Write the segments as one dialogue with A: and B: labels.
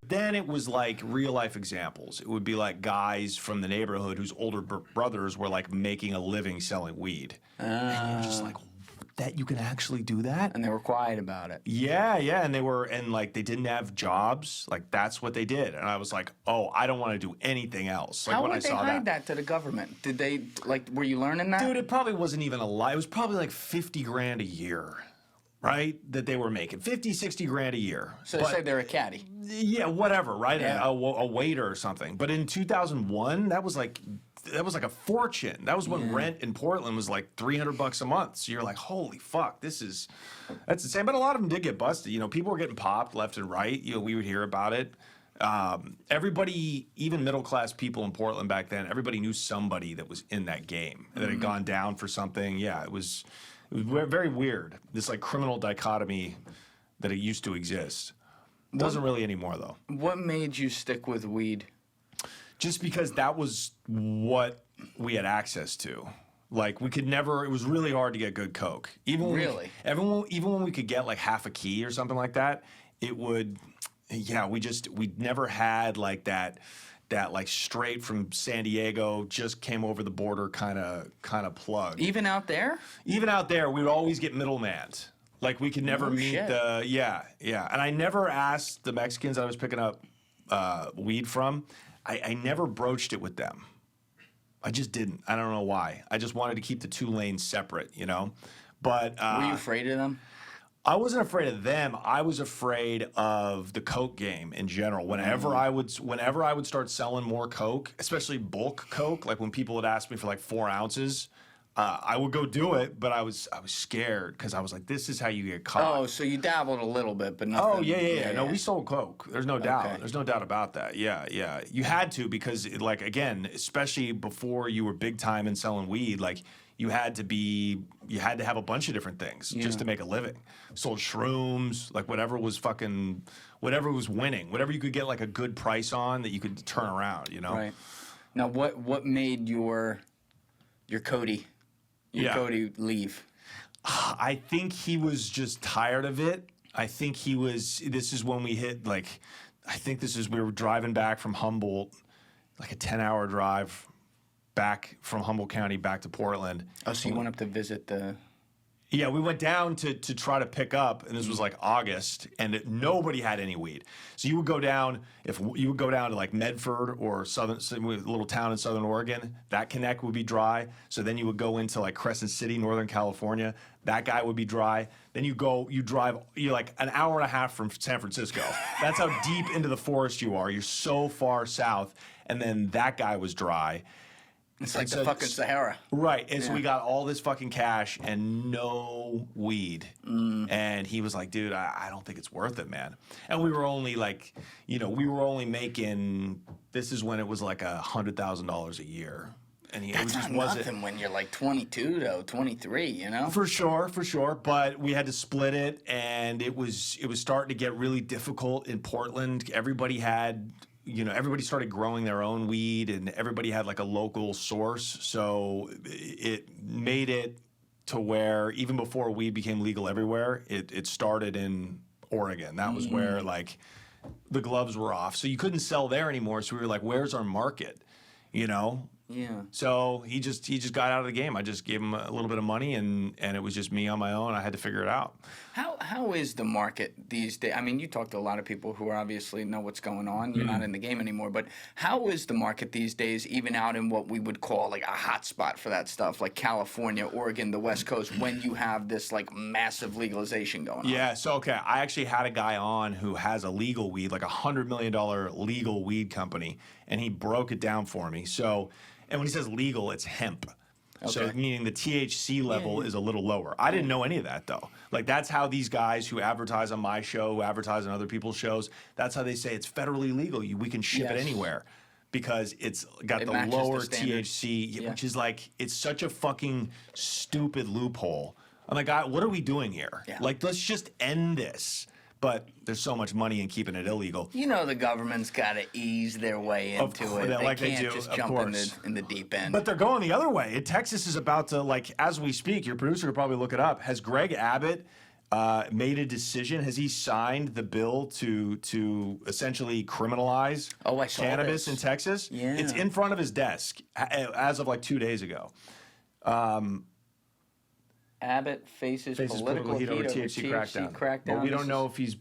A: Then it was like real life examples. It would be like guys from the neighborhood whose older brothers were like making a living selling weed. And you're just like, that you can actually do that?
B: And they were quiet about it.
A: Yeah, and they didn't have jobs. Like that's what they did. And I was like, oh, I don't want to do anything else. Like
B: How
A: when
B: would
A: I
B: they
A: saw
B: hide that to the government? Did they, like, were you learning that?
A: Dude, it probably wasn't even a lie. It was probably like 50 grand a year, right? That they were making 50, 60 grand a year.
B: So they say they're a caddy.
A: Yeah, whatever, right?
B: Yeah.
A: A waiter or something. But in 2001, that was like a fortune. That was when rent in Portland was like $300 a month. So you're like, holy fuck, that's insane. But a lot of them did get busted. You know, people were getting popped left and right. You know, we would hear about it. Everybody, even middle class people in Portland back then, everybody knew somebody that was in that game that had gone down for something. Yeah, it was very weird. This like criminal dichotomy that it used to exist. Doesn't really anymore though.
B: What made you stick with weed?
A: Just because that was what we had access to. Like we could never. It was really hard to get good coke. Even when we could get like half a key or something like that, it would. Yeah, we never had like that like straight from San Diego just came over the border kind of plug.
B: Even out there?
A: Even out there, we would always get middlemanned. Like we could never meet
B: shit.
A: yeah. And I never asked the Mexicans I was picking up weed from. I never broached it with them. I just didn't. I don't know why. I just wanted to keep the two lanes separate, you know. But
B: were you afraid of them?
A: I wasn't afraid of them. I was afraid of the coke game in general. Whenever I would start selling more coke, especially bulk coke, like when people would ask me for like 4 ounces, I would go do it, but I was scared because I was like, this is how you get caught.
B: Oh, so you dabbled a little bit, but nothing.
A: Oh, yeah. No, we sold coke. There's no doubt.
B: Okay.
A: There's no doubt about that. Yeah. You had to because, like, again, especially before you were big time in selling weed, like, you had to have a bunch of different things just to make a living. Sold shrooms, like whatever was winning, whatever you could get like a good price on that you could turn around, you know?
B: Right. Now, what made your Cody leave?
A: I think he was just tired of it. I think this is when we hit we were driving back from Humboldt, like a 10-hour drive back from Humboldt County back to Portland.
B: Oh, so you went up to visit the...
A: Yeah, we went down to try to pick up, and this was like August, and nobody had any weed. So you would go down, to like Medford or a little town in Southern Oregon, that connect would be dry. So then you would go into like Crescent City, Northern California, that guy would be dry. Then you're like an hour and a half from San Francisco. That's how deep into the forest you are. You're so far south, and then that guy was dry.
B: It's like the fucking Sahara.
A: Right. And so we got all this fucking cash and no weed. And he was like, dude, I don't think it's worth it, man. And we were only like, making, this is when it was like $100,000 a year. And
B: That's not nothing when you're like 22 though, 23, you know?
A: For sure. But we had to split it, and it was starting to get really difficult in Portland. Everybody started growing their own weed, and everybody had like a local source. So it made it to where even before weed became legal everywhere, it started in Oregon. That was where like the gloves were off. So you couldn't sell there anymore. So we were like, where's our market? You know?
B: Yeah.
A: So he just got out of the game. I just gave him a little bit of money, and it was just me on my own. I had to figure it out.
B: How is the market these days? I mean, you talk to a lot of people who obviously know what's going on. You're not in the game anymore, but how is the market these days, even out in what we would call like a hot spot for that stuff, like California, Oregon, the West Coast, when you have this like massive legalization going on?
A: Yeah. So okay, I actually had a guy on who has a legal weed, like $100 million legal weed company, and he broke it down for me. So. And when he says legal, it's hemp. Okay. So meaning the THC level is a little lower. I didn't know any of that, though. Like, that's how these guys who advertise on my show, who advertise on other people's shows, that's how they say it's federally legal. We can ship it anywhere because it's got the lower THC, which is like, it's such a fucking stupid loophole. I'm like, what are we doing here? Yeah. Like, let's just end this. But there's so much money in keeping it illegal.
B: You know the government's got to ease their way into it. They can't just jump in the deep end.
A: But they're going the other way. Texas is about to, like, as we speak, your producer will probably look it up, has Greg Abbott made a decision. Has he signed the bill to essentially criminalize
B: I saw
A: cannabis
B: this.
A: in Texas?
B: Yeah.
A: It's in front of his desk as of like 2 days ago.
B: Abbott faces political heat over THC crackdown.
A: But we don't know if he's...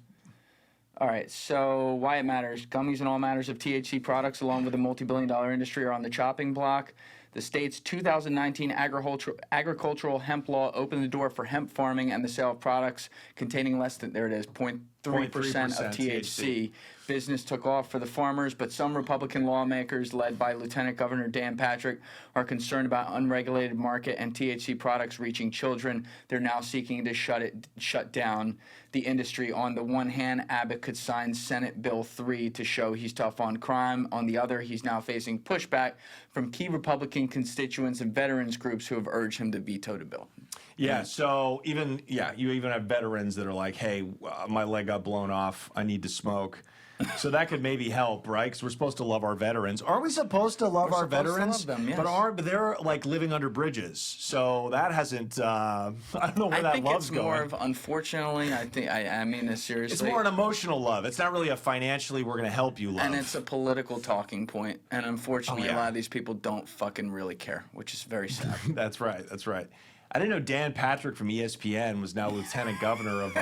B: All right, so why it matters. Gummies and all matters of THC products, along with a multi-billion-dollar industry, are on the chopping block. The state's 2019 agricultural hemp law opened the door for hemp farming and the sale of products containing less than, there it is, 0.3% of THC. Business took off for the farmers, but some Republican lawmakers, led by Lieutenant Governor Dan Patrick, are concerned about unregulated market and THC products reaching children. They're now seeking to shut down the industry. On the one hand, Abbott could sign Senate Bill 3 to show he's tough on crime. On the other, he's now facing pushback from key Republican constituents and veterans groups who have urged him to veto the bill.
A: Yeah, so you even have veterans that are like, hey, my leg got blown off, I need to smoke. So that could maybe help, right? Because we're supposed to love our veterans. Aren't we supposed to love our veterans?
B: To love them, yes.
A: But they're like living under bridges. So that hasn't. I don't know where that love's going.
B: I think it's more of, unfortunately. I mean this seriously.
A: It's more an emotional love. It's not really a financially we're going to help you love.
B: And it's a political talking point. And unfortunately, a lot of these people don't fucking really care, which is very sad.
A: That's right. That's right. I didn't know Dan Patrick from ESPN was now Lieutenant Governor of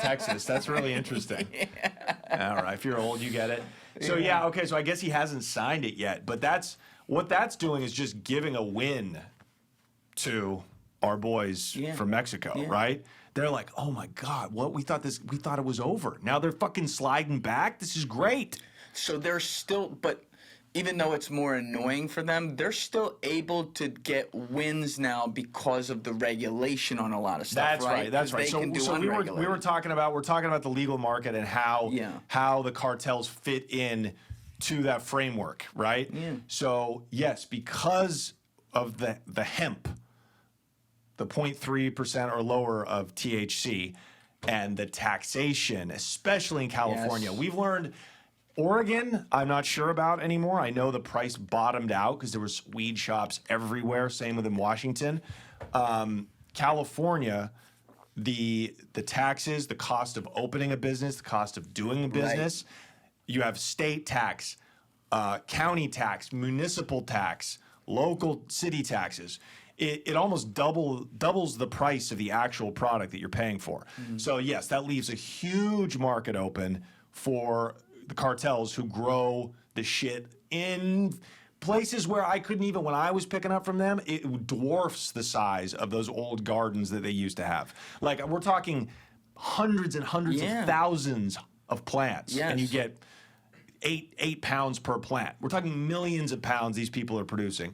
A: Texas. That's really interesting. Yeah. All right, if you're old, you get it. So okay. So I guess he hasn't signed it yet, but what that's doing is just giving a win to our boys from Mexico, right? They're like, oh my God, what we thought it was over. Now they're fucking sliding back. This is great.
B: So they're still, but even though it's more annoying for them, they're still able to get wins now because of the regulation on a lot of stuff.
A: That's right. That's right. So we were talking about the legal market and how the cartels fit in to that framework, right? Yeah. So yes, because of the hemp, the 0.3% or lower of THC, and the taxation, especially in California, we've learned. Oregon, I'm not sure about anymore. I know the price bottomed out because there was weed shops everywhere. Same within Washington. California, the taxes, the cost of opening a business, the cost of doing a business. Right. You have state tax, county tax, municipal tax, local city taxes. It almost doubles the price of the actual product that you're paying for. Mm-hmm. So yes, that leaves a huge market open for the cartels who grow the shit in places where I couldn't even, when I was picking up from them, it dwarfs the size of those old gardens that they used to have. Like, we're talking hundreds and hundreds of thousands of plants, and you get eight pounds per plant. We're talking millions of pounds these people are producing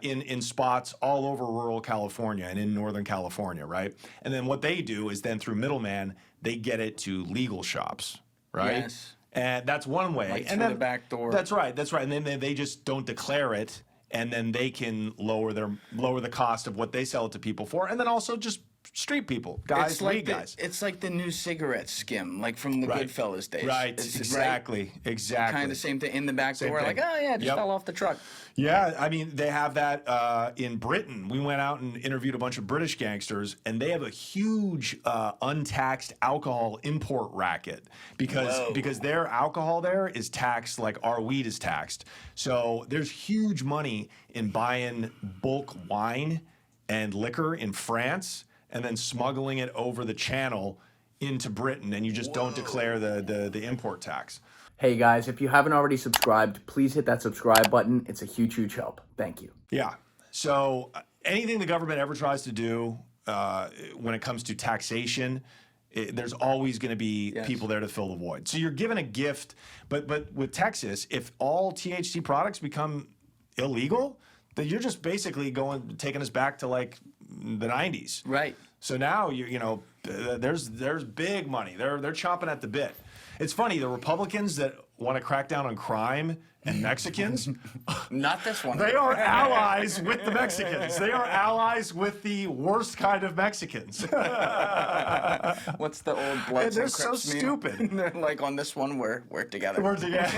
A: in spots all over rural California and in Northern California, right? And then what they do is then through middleman, they get it to legal shops, right?
B: Yes.
A: And that's one way.
B: Like
A: and
B: through
A: then,
B: the back door.
A: That's right. And then they just don't declare it, and then they can lower the cost of what they sell it to people for, and then also just street people, guys, weed guys.
B: It's like the new cigarette skim, like from the Goodfellas days.
A: Right. Exactly.
B: Kind of the same thing in the back door. Like, oh yeah, just fell off the truck.
A: Yeah, I mean, they have that in Britain. We went out and interviewed a bunch of British gangsters, and they have a huge untaxed alcohol import racket because their alcohol there is taxed like our weed is taxed. So there's huge money in buying bulk wine and liquor in France and then smuggling it over the channel into Britain, and you just don't declare the import tax.
C: Hey guys, if you haven't already subscribed, please hit that subscribe button. It's a huge, huge help. Thank you.
A: Yeah. So anything the government ever tries to do when it comes to taxation, there's always going to be people there to fill the void. So you're given a gift, but with Texas, if all THC products become illegal, then you're just basically taking us back to like the 90s.
B: Right.
A: So now there's big money. They're chomping at the bit. It's funny, the Republicans that want to crack down on crime and Mexicans,
B: not this one.
A: They are allies with the Mexicans. They are allies with the worst kind of Mexicans.
B: What's the old Bloods
A: They're
B: and
A: so
B: Crips meme?
A: stupid.
B: They're like, on this one, we're together.
A: We're together.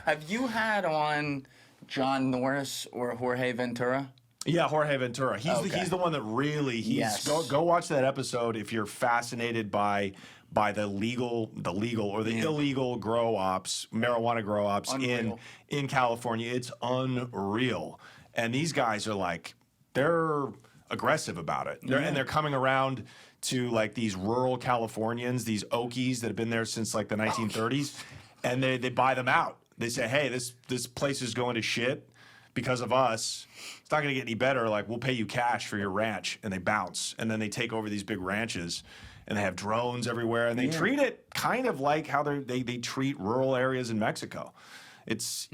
B: Have you had on John Norris or Jorge Ventura?
A: Yeah, Jorge Ventura.
B: Okay.
A: He's the one that really
B: Yes.
A: Go watch that episode if you're fascinated by the legal or the illegal grow ops, marijuana grow ops
B: Unreal.
A: in California. It's unreal. And these guys are like, they're aggressive about it. And they're coming around to like these rural Californians, these Okies that have been there since like the 1930s, and they buy them out. They say, hey, this place is going to shit because of us. It's not going to get any better. Like, we'll pay you cash for your ranch. And they bounce. And then they take over these big ranches. And they have drones everywhere. And they treat it kind of like how they treat rural areas in Mexico. It's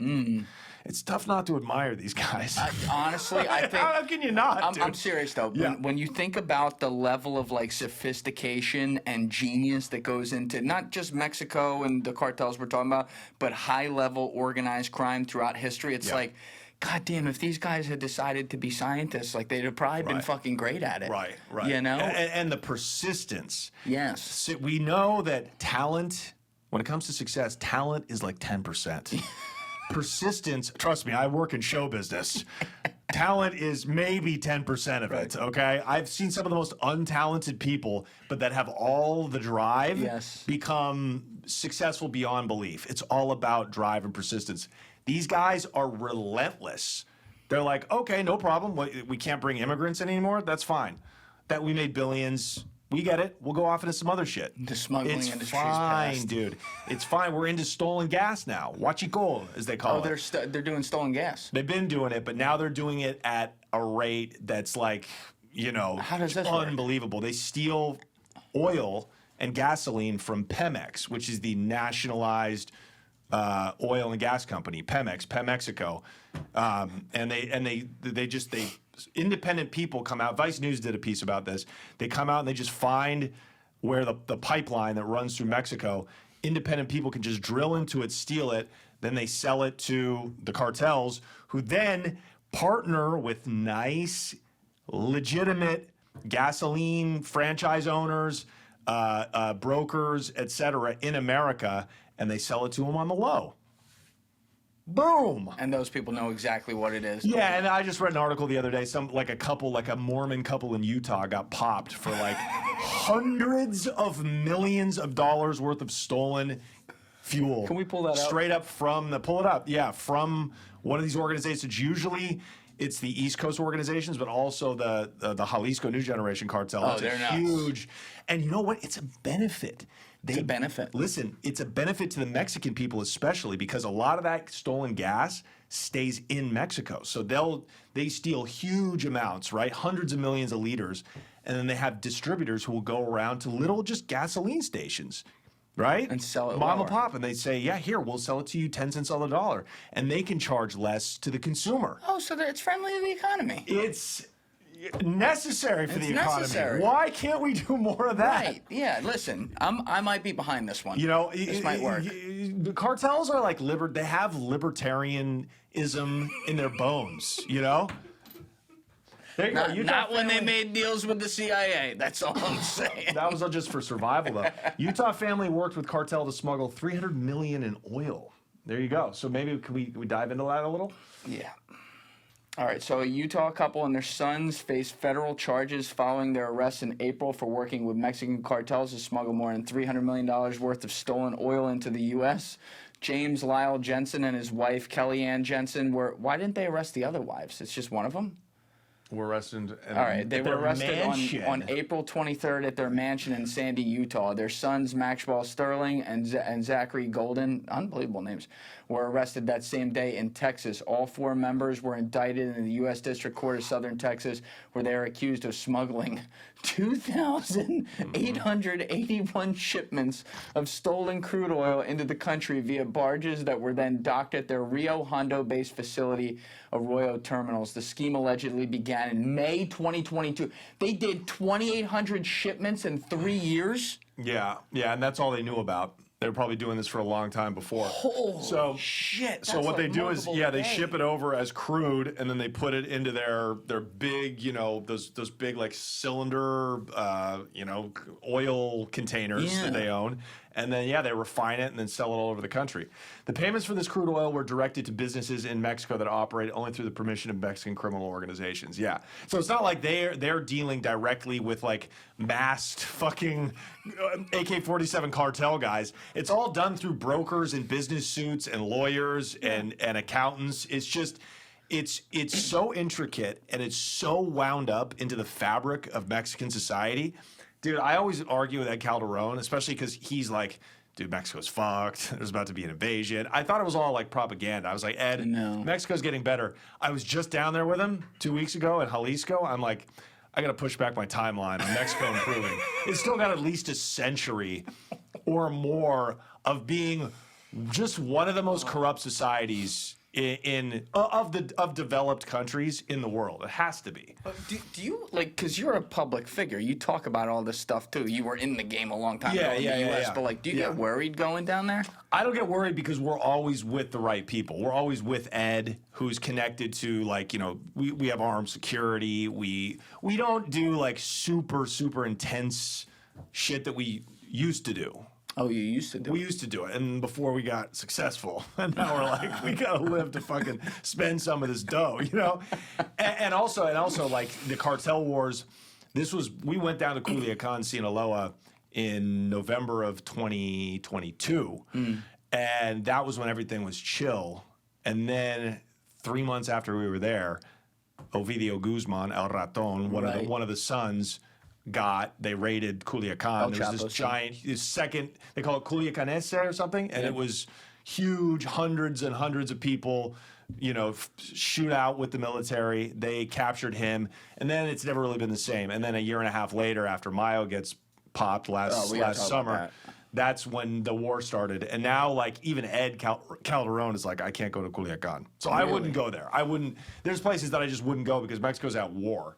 A: tough not to admire these guys.
B: Honestly, I think.
A: How can you not?
B: I'm serious though.
A: Yeah.
B: When you think about the level of like sophistication and genius that goes into not just Mexico and the cartels we're talking about, but high level organized crime throughout history, it's like, God damn, if these guys had decided to be scientists, like they'd have probably been fucking great at it.
A: Right.
B: You know?
A: And the persistence.
B: Yes.
A: So we know that talent, when it comes to success, talent is like 10%. Persistence, trust me, I work in show business. Talent is maybe 10% of it, okay? I've seen some of the most untalented people, but that have all the drive, become successful beyond belief. It's all about drive and persistence. These guys are relentless. They're like, okay, no problem. We can't bring immigrants in anymore. That's fine. That we made billions. We get it. We'll go off into some other shit.
B: The smuggling
A: it's
B: industry's
A: fine,
B: passed.
A: dude. It's fine. We're into stolen gas now. Wachico, as they call it.
B: They're doing stolen gas.
A: They've been doing it, but now they're doing it at a rate that's like,
B: How does this work?
A: unbelievable. They steal oil and gasoline from Pemex, which is the nationalized oil and gas company, Pemexico, and they independent people come out. Vice News did a piece about this. They come out and they just find where the pipeline that runs through Mexico. Independent people can just drill into it, steal it, then they sell it to the cartels, who then partner with nice, legitimate gasoline franchise owners, brokers, etc., in America, and they sell it to them on the low. Boom.
B: And those people know exactly what it is.
A: Yeah, and I just read an article the other day. A Mormon couple in Utah got popped for like hundreds of millions of dollars worth of stolen fuel.
B: Can we pull that up?
A: Straight up from pull it up. Yeah, from one of these organizations. Usually it's the East Coast organizations, but also the Jalisco New Generation cartel.
B: Oh,
A: That's
B: they're nuts.
A: huge. And you know what? It's a benefit.
B: It's a benefit.
A: Listen, it's a benefit to the Mexican people especially because a lot of that stolen gas stays in Mexico. So they steal huge amounts, right? Hundreds of millions of liters. And then they have distributors who will go around to little just gasoline stations, right?
B: And sell it
A: Mom
B: lower.
A: and pop. And they say, yeah, here, we'll sell it to you 10 cents on the dollar. And they can charge less to the consumer.
B: Oh, so it's friendly to the economy.
A: It's necessary for the economy.
B: Necessary.
A: Why can't we do more of that?
B: Right. Yeah. Listen, I might be behind this one. This might work.
A: The cartels are like they have libertarianism in their bones. There you go.
B: Not when they made deals with the CIA. That's all I'm saying.
A: That was just for survival, though. Utah family worked with cartel to smuggle $300 million in oil. There you go. So maybe can we dive into that a little?
B: Yeah. All right, so a Utah couple and their sons face federal charges following their arrest in April for working with Mexican cartels to smuggle more than $300 million worth of stolen oil into the U.S. James Lyle Jensen and his wife, Kellyanne Jensen, why didn't they arrest the other wives? It's just one of them?
A: We're arrested.
B: All right, they were arrested on April 23rd at their mansion in Sandy, Utah. Their sons, Maxwell Sterling and Zachary Golden, unbelievable names, were arrested that same day in Texas. All four members were indicted in the U.S. District Court of Southern Texas, where they are accused of smuggling 2,881 shipments of stolen crude oil into the country via barges that were then docked at their Rio Hondo-based facility, Arroyo Terminals. The scheme allegedly began in May 2022. They did 2,800 shipments in 3 years?
A: Yeah, and that's all they knew about. They were probably doing this for a long time before.
B: Holy shit.
A: So what they do is, they ship it over as crude, and then they put it into their big, those big like cylinder, oil containers that they own, And then, yeah, they refine it and then sell it all over the country. The payments for this crude oil were directed to businesses in Mexico that operate only through the permission of Mexican criminal organizations. Yeah. So it's not like they're dealing directly with like masked fucking AK-47 cartel guys. It's all done through brokers in business suits and lawyers and accountants. It's just... It's so intricate and it's so wound up into the fabric of Mexican society. Dude, I always argue with Ed Calderon, especially because he's like, dude, Mexico's fucked. There's about to be an invasion. I thought it was all like propaganda. I was like, Ed, Mexico's getting better. I was just down there with him 2 weeks ago in Jalisco. I'm like, I got to push back my timeline on Mexico improving. It's still got at least a century or more of being just one of the most corrupt societies of developed countries in the world. It has to be.
B: Do you, like, because you're a public figure, you talk about all this stuff too. You were in the game a long time ago in the US, but like, do you get worried going down there?
A: I don't get worried because we're always with the right people. We're always with Ed, who's connected to, like, you know, we have armed security. We don't do like super intense shit that we used to do.
B: Oh, you used to do it?
A: We used to do it, and before we got successful. And now we're like, we gotta live to fucking spend some of this dough, you know? And also, like, the cartel wars, we went down to Culiacan, Sinaloa in November of 2022, and that was when everything was chill. And then 3 months after we were there, Ovidio Guzman, El Raton, one of the sons, they raided Culiacan. There was this giant, they call it Culiacanese or something, and it was huge, hundreds and hundreds of people, you know, shoot out with the military. They captured him, and then it's never really been the same. And then a year and a half later, after Mayo gets popped last summer, that's when the war started. And now, like, even Ed Calderon is like, I can't go to Culiacan. So I wouldn't go there. There's places that I just wouldn't go because Mexico's at war.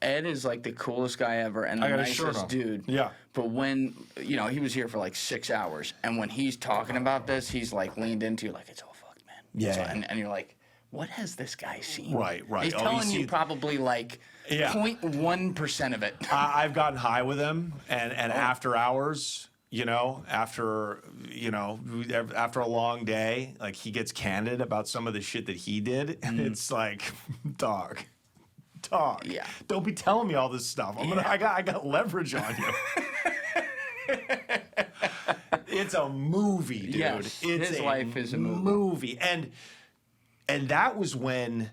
B: Ed is like the coolest guy ever and the nicest dude.
A: Yeah.
B: But when, you know, he was here for like 6 hours. And when he's talking about this, he's like leaned into you like, it's all fucked, man.
A: Yeah.
B: And you're like, what has this guy seen?
A: Right.
B: He's telling you probably like 0.1% of it.
A: I've gotten high with him and after hours... You know, after a long day, like, he gets candid about some of the shit that he did, and it's like, dog. Yeah. Don't be telling me all this stuff. I got leverage on you. It's a movie, dude.
B: Yes, his life is a movie.
A: And that was in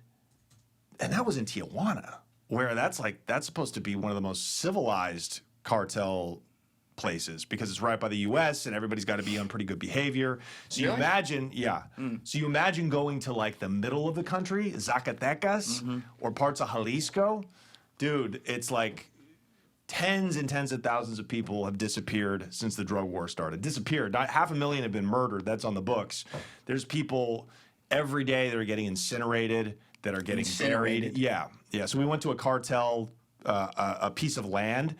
A: Tijuana, where that's supposed to be one of the most civilized cartel places because it's right by the U.S. and everybody's got to be on pretty good behavior. So you imagine, So you imagine going to like the middle of the country, Zacatecas, or parts of Jalisco, dude. It's like tens and tens of thousands of people have disappeared since the drug war started. Disappeared. Not 500,000 have been murdered. That's on the books. There's people every day that are getting incinerated, that are getting buried. Yeah. So we went to a cartel, a piece of land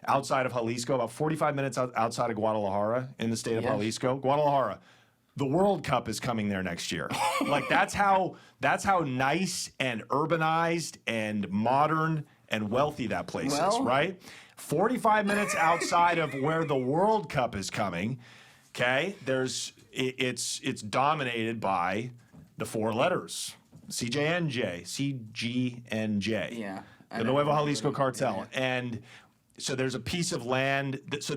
A: outside of Jalisco, about 45 minutes outside of Guadalajara in the state of Jalisco. Guadalajara, the World Cup is coming there next year. Like, that's how nice and urbanized and modern and wealthy that place is, right? 45 minutes outside of where the World Cup is coming, okay? It's dominated by the 4 letters. CJNG.
B: Yeah.
A: The Nuevo Jalisco Cartel. And so there's a piece of land so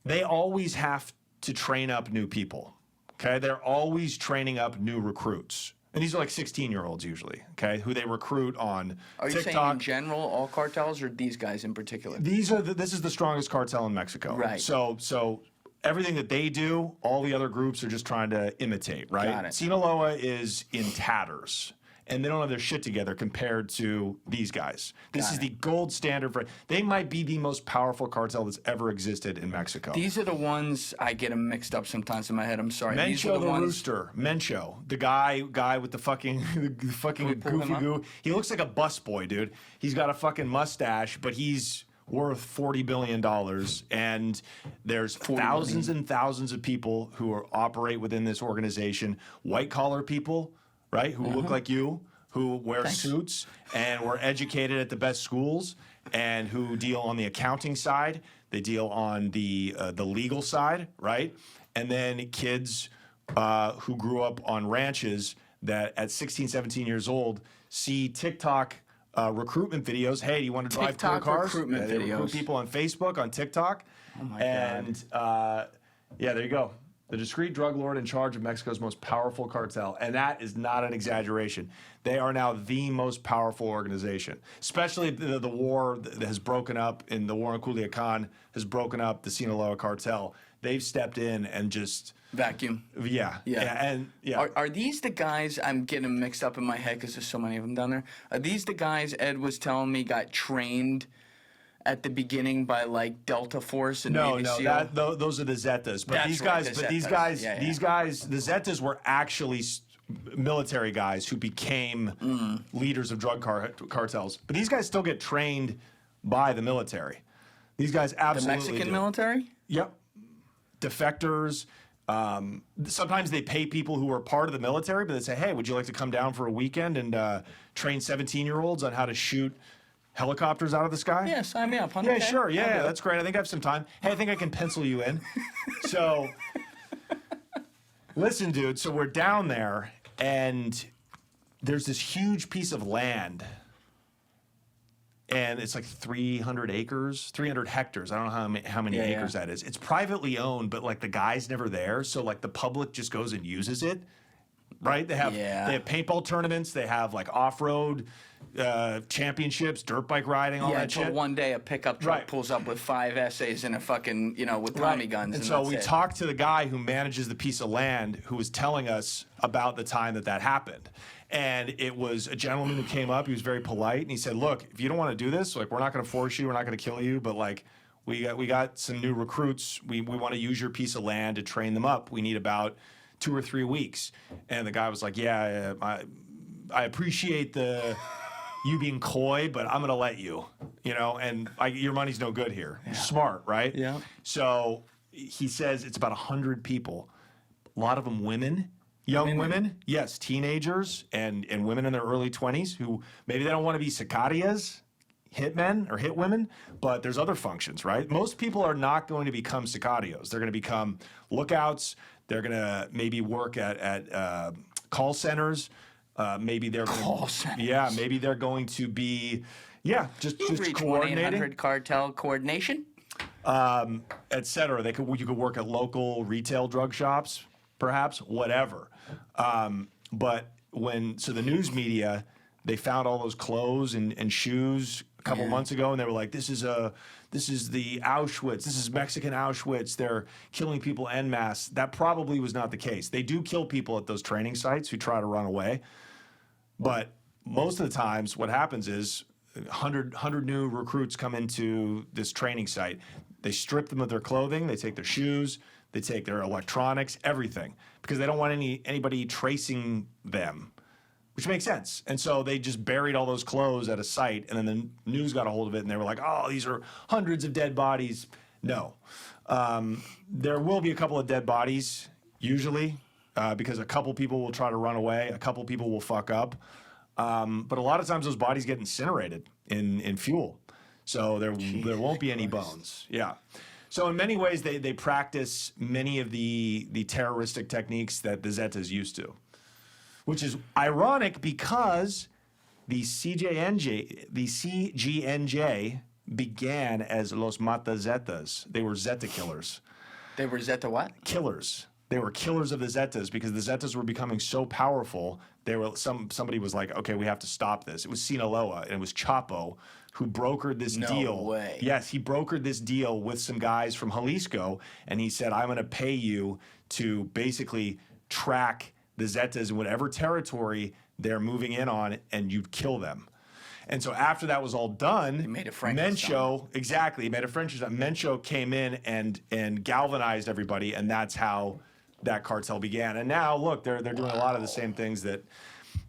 A: they always have to train up new people. Okay? They're always training up new recruits. And these are like 16-year-olds usually, okay, who they recruit on
B: Are you
A: TikTok.
B: saying in general, all cartels, or these guys in particular?
A: This is the strongest cartel in Mexico.
B: Right.
A: So everything that they do, all the other groups are just trying to imitate, right?
B: Got it.
A: Sinaloa is in tatters, and they don't have their shit together compared to these guys. This is the gold standard for. They might be the most powerful cartel that's ever existed in Mexico.
B: These are the ones, I get them mixed up sometimes in my head. I'm sorry. These
A: Mencho
B: are
A: the
B: ones,
A: rooster, Mencho, the guy with the fucking goofy goo. He looks like a busboy, dude. He's got a fucking mustache, but he's worth $40 billion, and there's thousands and thousands of people who operate within this organization. White collar people, right, who look like you, who wear suits and were educated at the best schools, and who deal on the accounting side. They deal on the legal side, right? And then kids who grew up on ranches that at 16, 17 years old see TikTok recruitment videos. Hey, do you want to drive cool
B: TikTok
A: cars?
B: recruitment
A: They recruit
B: videos.
A: people on Facebook, on TikTok.
B: Oh my
A: and,
B: God.
A: yeah, there you go. The discreet drug lord in charge of Mexico's most powerful cartel. And that is not an exaggeration. They are now the most powerful organization, especially the war that has broken up in the war on Culiacan has broken up the Sinaloa cartel. They've stepped in and just
B: Vacuum.
A: yeah. And yeah.
B: Are these the guys? I'm getting them mixed up in my head because there's so many of them down there. Are these the guys Ed was telling me got trained at the beginning by like Delta Force and
A: No,
B: Navy
A: no,
B: SEAL?
A: those are the Zetas. But
B: That's
A: these
B: right,
A: guys,
B: the
A: these
B: Zetas.
A: guys,
B: Yeah, yeah.
A: these guys, the Zetas were actually military guys who became leaders of drug cartels. But these guys still get trained by the military. These guys
B: The
A: absolutely
B: Mexican
A: do.
B: military?
A: Yep. Defectors. Sometimes they pay people who are part of the military, but they say, hey, would you like to come down for a weekend and train 17-year-olds on how to shoot helicopters out of the sky?
B: Yeah, sign me up. 100K.
A: Yeah, sure.
B: I'll do
A: Yeah,
B: it.
A: that's great. I think I have some time. Hey, I think I can pencil you in. So, listen, dude. So we're down there, and there's this huge piece of land, and it's like 300 acres, 300 hectares. I don't know how many acres that is. It's privately owned, but like the guy's never there, so like the public just goes and uses it. Right? They have paintball tournaments. They have like off-road championships, dirt bike riding, all that
B: until
A: shit.
B: one day a pickup truck
A: Right.
B: pulls up with 5 essays and a fucking, with Tommy guns.
A: And so
B: that's
A: we
B: it.
A: talked to the guy who manages the piece of land who was telling us about the time that happened. And it was a gentleman who came up. He was very polite. And he said, look, if you don't want to do this, like, we're not going to force you. We're not going to kill you. But, like, we got some new recruits. We want to use your piece of land to train them up. We need about 2 or 3 weeks. And the guy was like, yeah, I appreciate you being coy, but I'm going to let you, and your money's no good here. You're smart, right?
B: Yeah.
A: So he says it's about 100 people, a lot of them women, young women, yes, teenagers and women in their early 20s who maybe they don't want to be sicarias, hitmen or hit women, but there's other functions, right? Most people are not going to become sicarios. They're going to become lookouts. They're going to maybe work at call centers. Maybe they're
B: Call centers.
A: Yeah, maybe they're going to be, just
B: Reach
A: coordinating,
B: 1-800 cartel coordination.
A: et cetera. You could work at local retail drug shops, perhaps, whatever. But so the news media, they found all those clothes and shoes a couple months ago, and they were like, this is the Auschwitz. This is Mexican Auschwitz. They're killing people en masse. That probably was not the case. They do kill people at those training sites who try to run away. But most of the times what happens is 100 new recruits come into this training site. They strip them of their clothing. They take their shoes. They take their electronics, everything, because they don't want anybody tracing them, which makes sense. And so they just buried all those clothes at a site, and then the news got a hold of it, and they were like, oh, these are hundreds of dead bodies. No. There will be a couple of dead bodies, usually, because a couple people will try to run away. A couple people will fuck up. But a lot of times those bodies get incinerated in fuel. So there won't be any bones. Yeah. So in many ways, they practice many of the terroristic techniques that the Zetas used to, which is ironic because the CJNG began as Los Mata Zetas. They were Zeta killers.
B: They were Zeta what?
A: Killers. They were killers of the Zetas because the Zetas were becoming so powerful. Somebody was like, okay, we have to stop this. It was Sinaloa, and it was Chapo who brokered this deal.
B: No way.
A: Yes, he brokered this deal with some guys from Jalisco, and he said, I'm going to pay you to basically track the Zetas in whatever territory they're moving in on, and you'd kill them. And so after that was all done,
B: They made a Frankenstein.
A: Mencho, exactly, he made a Frankenstein. Mencho came in and galvanized everybody, and that's how that cartel began. And now, look, they're doing a lot of the same things that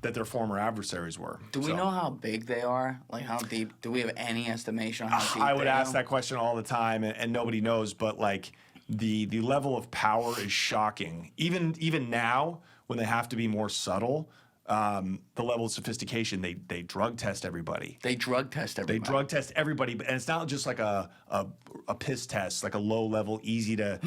A: their former adversaries were.
B: Do we know how big they are? Like how deep? Do we have any estimation on how deep
A: I would
B: they
A: ask
B: are?
A: that question all the time, and nobody knows. But like the level of power is shocking. Even now, when they have to be more subtle, the level of sophistication. They drug test everybody.
B: They drug test everybody.
A: They drug test everybody, and it's not just like a piss test, like a low level, easy to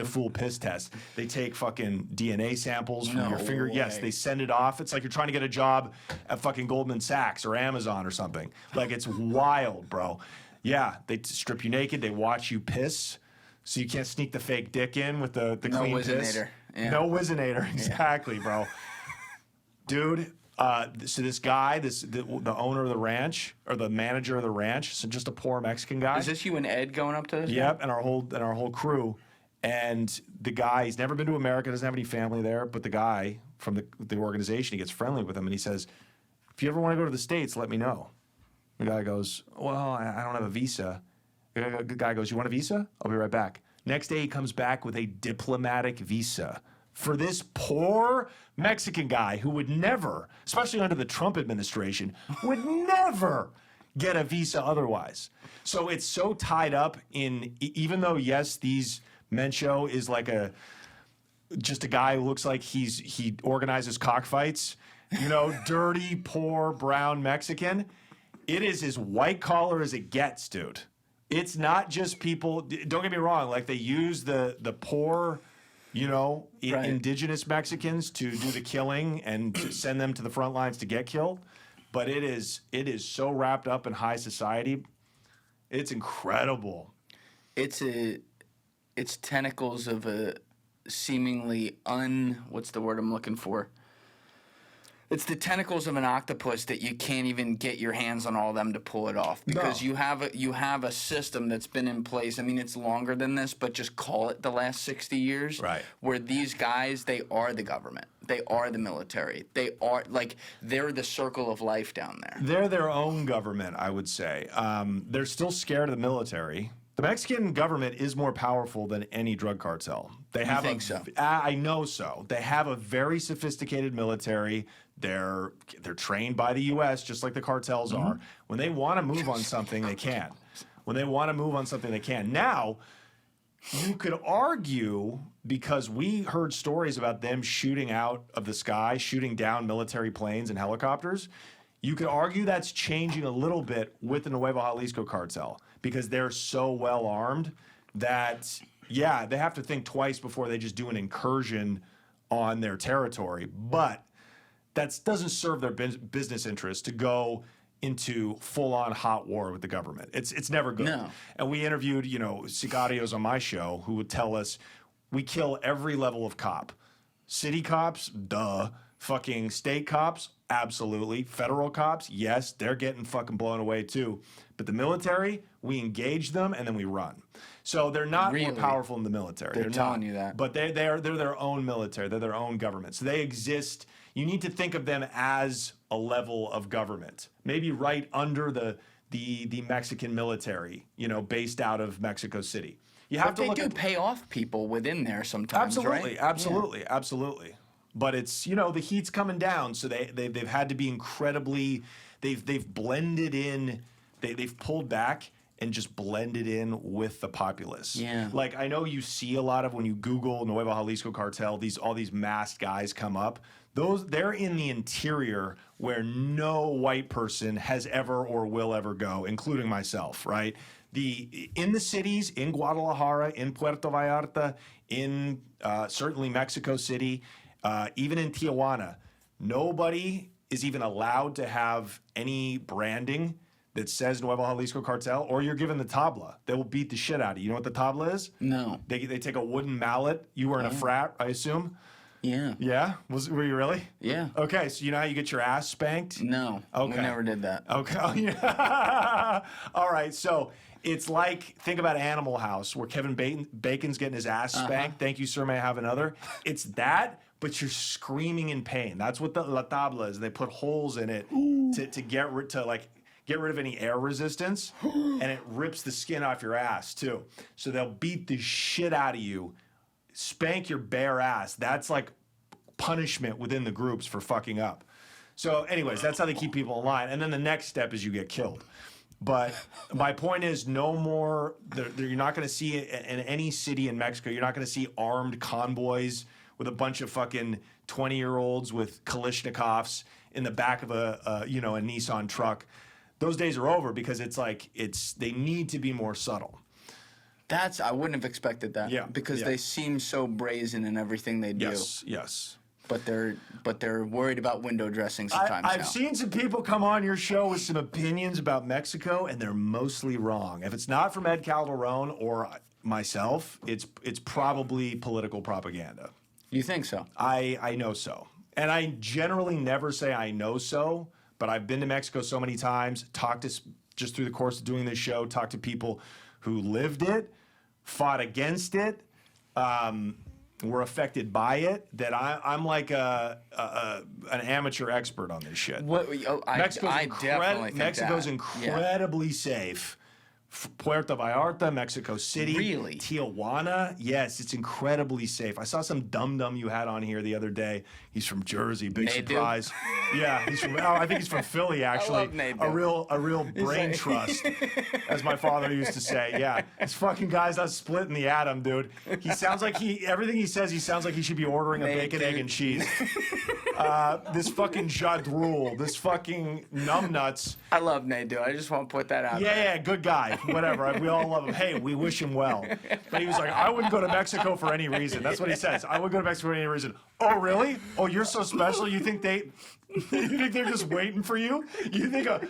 A: fool piss test. They take fucking DNA samples from your finger.
B: way.
A: Yes, they send it off. It's like you're trying to get a job at fucking Goldman Sachs or Amazon or something. Like, it's wild, bro. Yeah, they strip you naked. They watch you piss, so you can't sneak the fake dick in with the clean piss.
B: Yeah.
A: No Wizinator, exactly, bro. Dude, so this guy, the owner of the ranch, or the manager of the ranch, so just a poor Mexican guy.
B: Is this you and Ed going up to this?
A: Yep, and our whole crew. And the guy, he's never been to America, doesn't have any family there, but the guy from the organization, he gets friendly with him, and he says, if you ever want to go to the States, let me know. The guy goes, well, I don't have a visa. The guy goes, you want a visa? I'll be right back. Next day, he comes back with a diplomatic visa for this poor Mexican guy who would never, especially under the Trump administration, would never get a visa otherwise. So it's so tied up in, even though, yes, Mencho is like just a guy who looks like he organizes cockfights, dirty, poor, brown Mexican. It is as white collar as it gets, dude. It's not just people, don't get me wrong, like they use the poor,
B: Right.
A: indigenous Mexicans to do the killing and to send them to the front lines to get killed. But it is so wrapped up in high society. It's incredible.
B: It's tentacles of a seemingly what's the word I'm looking for? It's the tentacles of an octopus that you can't even get your hands on all of them to pull it off, because you have a system that's been in place. I mean, it's longer than this, but just call it the last 60 years.
A: Right.
B: Where these guys, they are the government. They are the military. They're the circle of life down there.
A: They're their own government, I would say. They're still scared of the military. The Mexican government is more powerful than any drug cartel. They have
B: think so?
A: I know so. They have a very sophisticated military. They're trained by the U.S. just like the cartels are. When they want to move on something, they can. When they want to move on something, they can. Now, you could argue, because we heard stories about them shooting out of the sky, shooting down military planes and helicopters. You could argue that's changing a little bit with the Nuevo Jalisco cartel, because they're so well armed that, yeah, they have to think twice before they just do an incursion on their territory. But that doesn't serve their business interest to go into full-on hot war with the government. It's never good.
B: No.
A: And we interviewed, sicarios on my show who would tell us we kill every level of cop. City cops, duh. Fucking state cops, absolutely. Federal cops, yes, they're getting fucking blown away too. But the military, we engage them and then we run. So they're not more powerful than the military.
B: They're telling
A: not.
B: you that.
A: But they're their own military. They're their own government. So they exist. You need to think of them as a level of government, maybe right under the Mexican military, based out of Mexico City. You have
B: But
A: to
B: they do pay off people within there sometimes,
A: absolutely,
B: right?
A: absolutely, absolutely. But it's the heat's coming down, so they've had to be incredibly. They've blended in. They've pulled back and just blended in with the populace.
B: Yeah.
A: Like, I know you see a lot of, when you Google Nuevo Jalisco cartel, all these masked guys come up. They're in the interior where no white person has ever or will ever go, including myself, right? In the cities, in Guadalajara, in Puerto Vallarta, in certainly Mexico City, even in Tijuana, nobody is even allowed to have any branding that says Nuevo Jalisco Cartel, or you're given the tabla. They will beat the shit out of you. You know what the tabla is?
B: No.
A: They take a wooden mallet. You were in a frat, I assume?
B: Yeah.
A: Yeah? Were you really?
B: Yeah.
A: Okay, so you know how you get your ass spanked?
B: No.
A: Okay.
B: We never did that.
A: Okay. Oh, yeah. All right, so it's like, think about Animal House, where Kevin Bacon's getting his ass spanked. Thank you, sir, may I have another? It's that, but you're screaming in pain. That's what the la tabla is. They put holes in it to get rid of any air resistance, and it rips the skin off your ass too. So they'll beat the shit out of you, spank your bare ass. That's like punishment within the groups for fucking up. So anyways, that's how they keep people in line. And then the next step is you get killed. But my point is, no more, you're not going to see it in any city in Mexico. You're not going to see armed convoys with a bunch of fucking 20-year-olds with Kalashnikovs in the back of a Nissan truck. Those days are over because they need to be more subtle.
B: I wouldn't have expected that.
A: Yeah,
B: Because
A: yeah.
B: they seem so brazen in everything they do.
A: Yes.
B: But they're worried about window dressing sometimes
A: I've
B: now.
A: seen some people come on your show with some opinions about Mexico, and they're mostly wrong. If it's not from Ed Calderon or myself, it's probably political propaganda.
B: You think so?
A: I know so. And I generally never say I know so, but I've been to Mexico so many times, just through the course of doing this show, talked to people who lived it, fought against it, were affected by it, that I'm like an amateur expert on this shit. Mexico's incredibly safe. Puerto Vallarta, Mexico City,
B: Really?
A: Tijuana. Yes, it's incredibly safe. I saw some dum-dum you had on here the other day. He's from Jersey. Big
B: Nadu?
A: surprise. Yeah, I think he's from Philly, actually.
B: love Nadu.
A: A real brain trust, as my father used to say. Yeah, this fucking guy's not splitting the atom, dude. He sounds like everything he says, he sounds like he should be ordering a bacon, egg, and cheese. This fucking Jadrul, this fucking numbnuts.
B: I love Nadu. I just want to put that out there.
A: Yeah, good guy. Whatever. We all love him. Hey, we wish him well. But he was like, I wouldn't go to Mexico for any reason. That's what he says. I wouldn't go to Mexico for any reason. Oh, really? Oh, you're so special? You think they're just waiting for you? You think a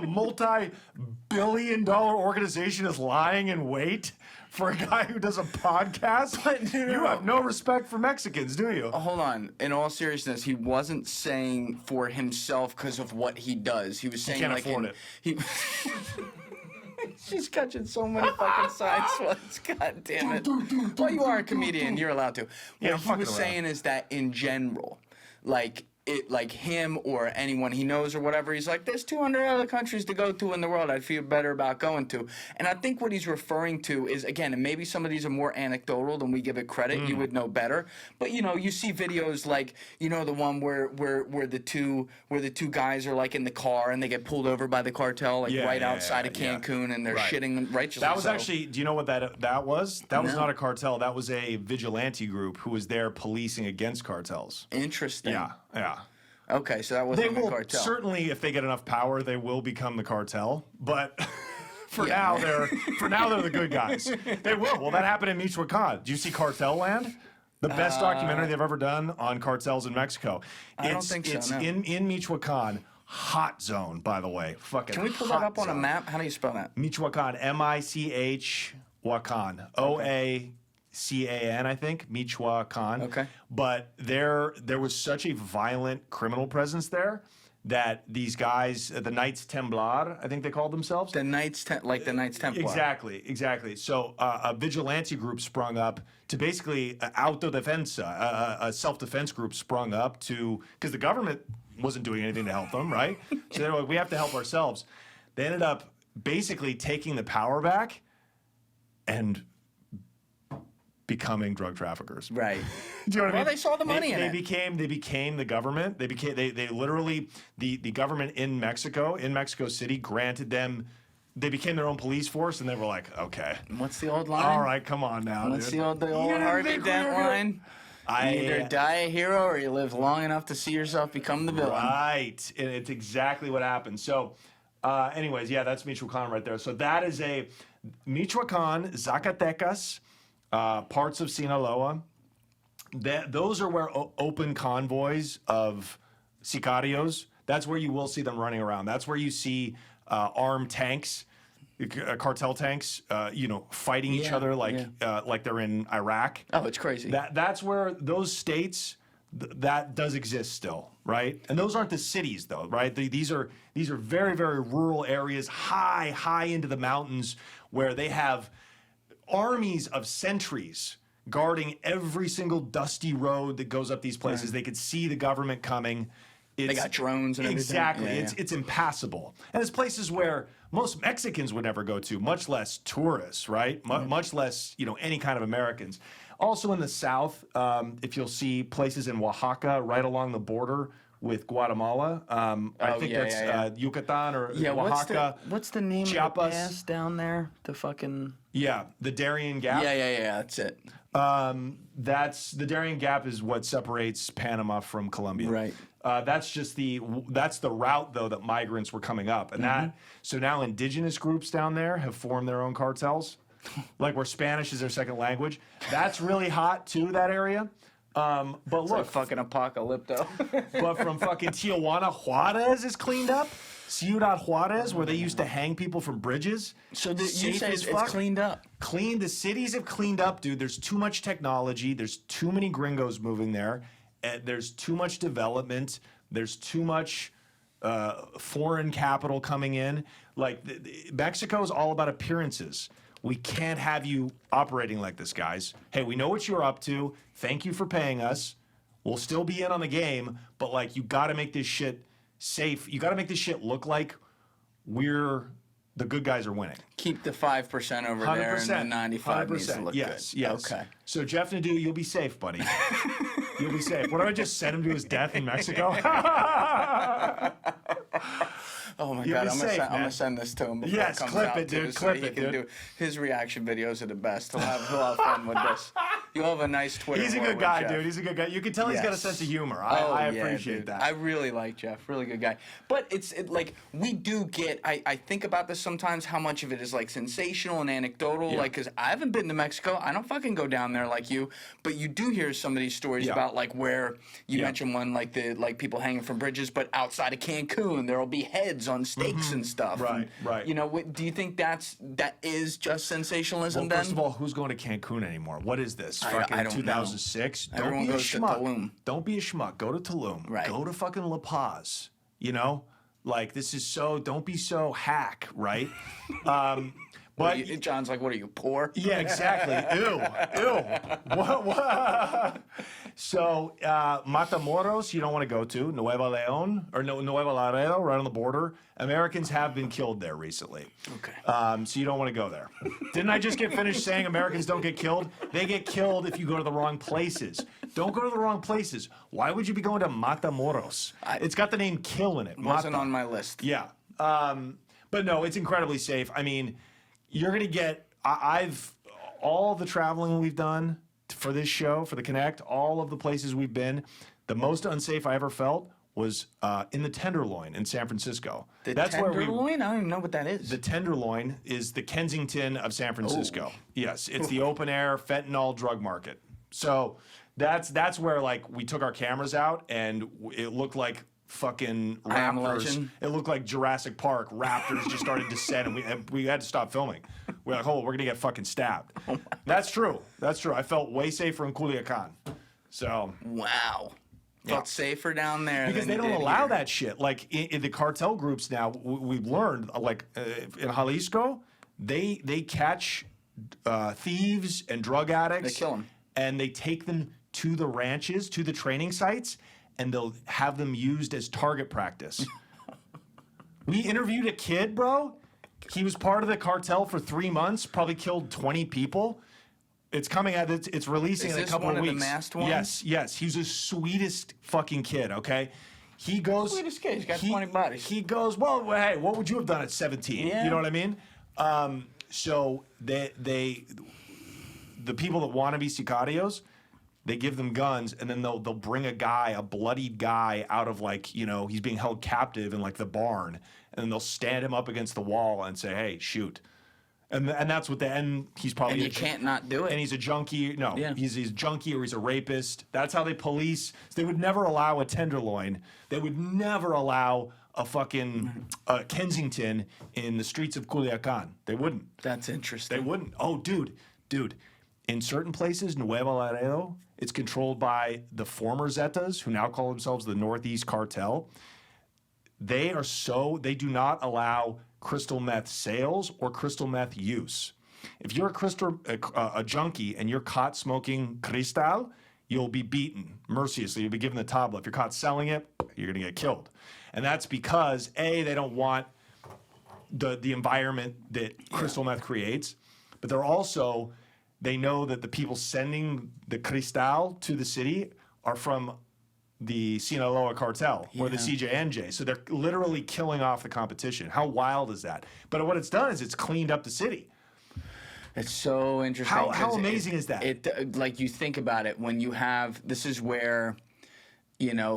A: multi-billion-dollar organization is lying in wait for a guy who does a podcast?
B: But,
A: you have no respect for Mexicans, do you?
B: Hold on. In all seriousness, he wasn't saying for himself because of what he does. He was saying
A: can't
B: like
A: afford it.
B: He. She's catching so many fucking side swats. God damn it. Well, you are a comedian. You're allowed to.
A: Yeah,
B: What he was saying is that in general, like him or anyone he knows or whatever, he's like, there's 200 other countries to go to in the world I'd feel better about going to. And I think what he's referring to is, again, and maybe some of these are more anecdotal than we give it credit. You would know better. But you see videos like, the one where the two guys are like in the car and they get pulled over by the cartel outside of Cancun and they're shitting righteously.
A: That was actually, do you know what that was? That was not a cartel. That was a vigilante group who was there policing against cartels.
B: Interesting.
A: Yeah.
B: Okay, so that wasn't the cartel.
A: Certainly, if they get enough power, they will become the cartel. But for now, they're the good guys. They will. Well, that happened in Michoacan. Do you see Cartel Land? The best documentary they've ever done on cartels in Mexico.
B: I don't think so.
A: It's
B: no.
A: in Michoacan. Hot zone, by the way. Fucking.
B: Can we pull that up on a map? How do you spell that?
A: Michoacan. M-I-C-H. Wacan. O-A. C-A-N, I think, Michoacan.
B: Okay.
A: But there was such a violent criminal presence there that these guys, the Knights Templar, I think they called themselves.
B: The Knights Templar.
A: Exactly. So a vigilante group sprung up to basically autodefensa, a self-defense group sprung up because the government wasn't doing anything to help them, right? So they were like, we have to help ourselves. They ended up basically taking the power back and becoming drug traffickers.
B: Right.
A: Do you know what I mean?
B: Well, they saw the money in it.
A: They became the government. They literally, the government in Mexico City granted them, they became their own police force, and they were like, okay.
B: What's the old line?
A: All right, come on now,
B: What's
A: dude.
B: the old Harvey Dent line? You either die a hero or you live long enough to see yourself become the villain.
A: Right. And it's exactly what happened. So, anyways, yeah, that's Michoacan right there. So that is a Michoacan, Zacatecas, parts of Sinaloa. Those are where open convoys of sicarios, that's where you will see them running around. That's where you see armed tanks, cartel tanks, fighting each other like they're in Iraq.
B: Oh, it's crazy.
A: That's where those states, that does exist still, right? And those aren't the cities, though, right? These are very, very rural areas, high into the mountains, where they have armies of sentries guarding every single dusty road that goes up these places. Right. They could see the government coming.
B: They got drones and everything.
A: Exactly. It's impassable. And it's places where most Mexicans would never go to, much less tourists, right? Much less, any kind of Americans. Also in the south, if you'll see places in Oaxaca, right along the border with Guatemala. I think that's Yucatan or Oaxaca.
B: What's the name
A: Chiapas.
B: of the pass down there? The fucking...
A: Yeah, the Darien Gap.
B: Yeah, that's it.
A: That's the Darien Gap is what separates Panama from Colombia.
B: Right.
A: That's the route though that migrants were coming up, and so now indigenous groups down there have formed their own cartels, like where Spanish is their second language. That's really hot too, that area. But look,
B: like fucking apocalypto.
A: but from fucking Tijuana, Juarez is cleaned up. Ciudad Juarez, where they used to hang people from bridges.
B: So you
A: safe
B: say
A: as
B: it's
A: fuck.
B: cleaned up?
A: The cities have cleaned up, dude. There's too much technology. There's too many gringos moving there. And there's too much development. There's too much foreign capital coming in. Like, Mexico is all about appearances. We can't have you operating like this, guys. Hey, we know what you're up to. Thank you for paying us. We'll still be in on the game, but, like, you got to make this shit safe. You got to make this shit look like the good guys are winning.
B: Keep the 5% over 100%, there, and the 95 needs to look
A: yes,
B: good.
A: Yes.
B: Okay.
A: So Jeff Nadeau, you'll be safe, buddy. You'll be safe. What, do I just send him to his death in Mexico?
B: Oh my
A: You'll
B: God,
A: be
B: I'm
A: safe,
B: gonna send this to him before
A: Yes,
B: it comes
A: clip
B: out
A: it,
B: too,
A: dude,
B: so
A: clip
B: he
A: it,
B: can
A: dude.
B: do his reaction videos are the best. He'll have fun with this. You'll have a nice Twitter.
A: He's a
B: war
A: good
B: with
A: guy,
B: Jeff.
A: dude. He's a good guy. You can tell he's got a
B: Yes.
A: sense of humor.
B: Oh,
A: I
B: yeah,
A: appreciate
B: dude.
A: that.
B: I really like Jeff. Really good guy. But it's like we do get. I think about this sometimes. How much of it is like sensational and anecdotal?
A: Yeah.
B: Like, because I haven't been to Mexico. I don't fucking go down there like you. But you do hear some of these stories
A: Yeah.
B: about like where you
A: Yeah.
B: mentioned one like people hanging from bridges, but outside of Cancun there will be heads on stakes and stuff.
A: Right,
B: And,
A: right.
B: You know, do you think that is just sensationalism?
A: Well,
B: then
A: first of all, who's going to Cancun anymore? What is this?
B: I
A: Fucking
B: don't know.
A: 2006? Don't
B: Everyone
A: be a
B: goes to
A: schmuck.
B: Tulum.
A: Don't be a schmuck. Go to Tulum.
B: Right.
A: Go to fucking La Paz. You know? Like, this is don't be so hack, right? But
B: John's like, what are you, poor?
A: yeah, exactly. Ew. What? So, Matamoros, you don't want to go to. Nueva León, or Nueva Laredo, right on the border. Americans have been killed there recently.
B: Okay.
A: So you don't want to go there. Didn't I just get finished saying Americans don't get killed? They get killed if you go to the wrong places. Don't go to the wrong places. Why would you be going to Matamoros? It's got the name kill in it.
B: Wasn't
A: Mata.
B: on my list.
A: Yeah. But no, it's incredibly safe. I mean, you're going to get, all the traveling we've done for this show, for the Connect, all of the places we've been, the most unsafe I ever felt was in the Tenderloin in San Francisco.
B: That's Tenderloin? I don't even know what that is.
A: The Tenderloin is the Kensington of San Francisco. Yes, it's the open air fentanyl drug market. So that's where, like, we took our cameras out and it looked like fucking
B: I Am
A: raptors.
B: Legend.
A: It looked like Jurassic Park. Raptors just started to descend, and we had to stop filming. We're like, we're gonna get fucking stabbed. That's true. That's true. I felt way safer in Culiacan. So
B: Wow.
A: Yeah.
B: Felt safer down there
A: because
B: than
A: they
B: you
A: don't
B: did
A: allow
B: here.
A: that shit. Like in the cartel groups now, we've learned, like in Jalisco, they catch thieves and drug addicts.
B: They kill 'em.
A: And they take them to the ranches, to the training sites, and they'll have them used as target practice. We interviewed a kid, bro. He was part of the cartel for 3 months, probably killed 20 people. It's coming out. It's releasing
B: Is
A: in a
B: this
A: couple
B: one
A: of
B: of the
A: weeks.
B: masked ones?
A: Yes. He's the sweetest fucking kid. Okay, he goes.
B: Sweetest kid. He's got 20 bodies.
A: He goes. Well, hey, what would you have done at 17?
B: Yeah.
A: You know what I mean? So the people that want to be sicarios, they give them guns, and then they'll bring a bloodied guy out of, like, he's being held captive in, like, the barn, and then they'll stand him up against the wall and say, hey, shoot. And that's what he's probably...
B: And you can't not do it.
A: And he's a junkie. No,
B: Yeah.
A: he's a junkie or he's a rapist. That's how they police. They would never allow a Tenderloin. They would never allow a fucking Kensington in the streets of Culiacan. They wouldn't.
B: That's interesting.
A: They wouldn't. Oh, dude. In certain places, Nueva Laredo, it's controlled by the former Zetas, who now call themselves the Northeast Cartel. They do not allow crystal meth sales or crystal meth use. If you're a junkie and you're caught smoking cristal, you'll be beaten mercilessly. You'll be given the tabla. If you're caught selling it, you're going to get killed. And that's because, A, they don't want the environment that crystal meth creates, but they know that the people sending the cristal to the city are from the Sinaloa cartel or the CJNG. So they're literally killing off the competition. How wild is that? But what it's done is it's cleaned up the city.
B: It's so interesting.
A: How amazing is that?
B: It like you think about it when you have this is where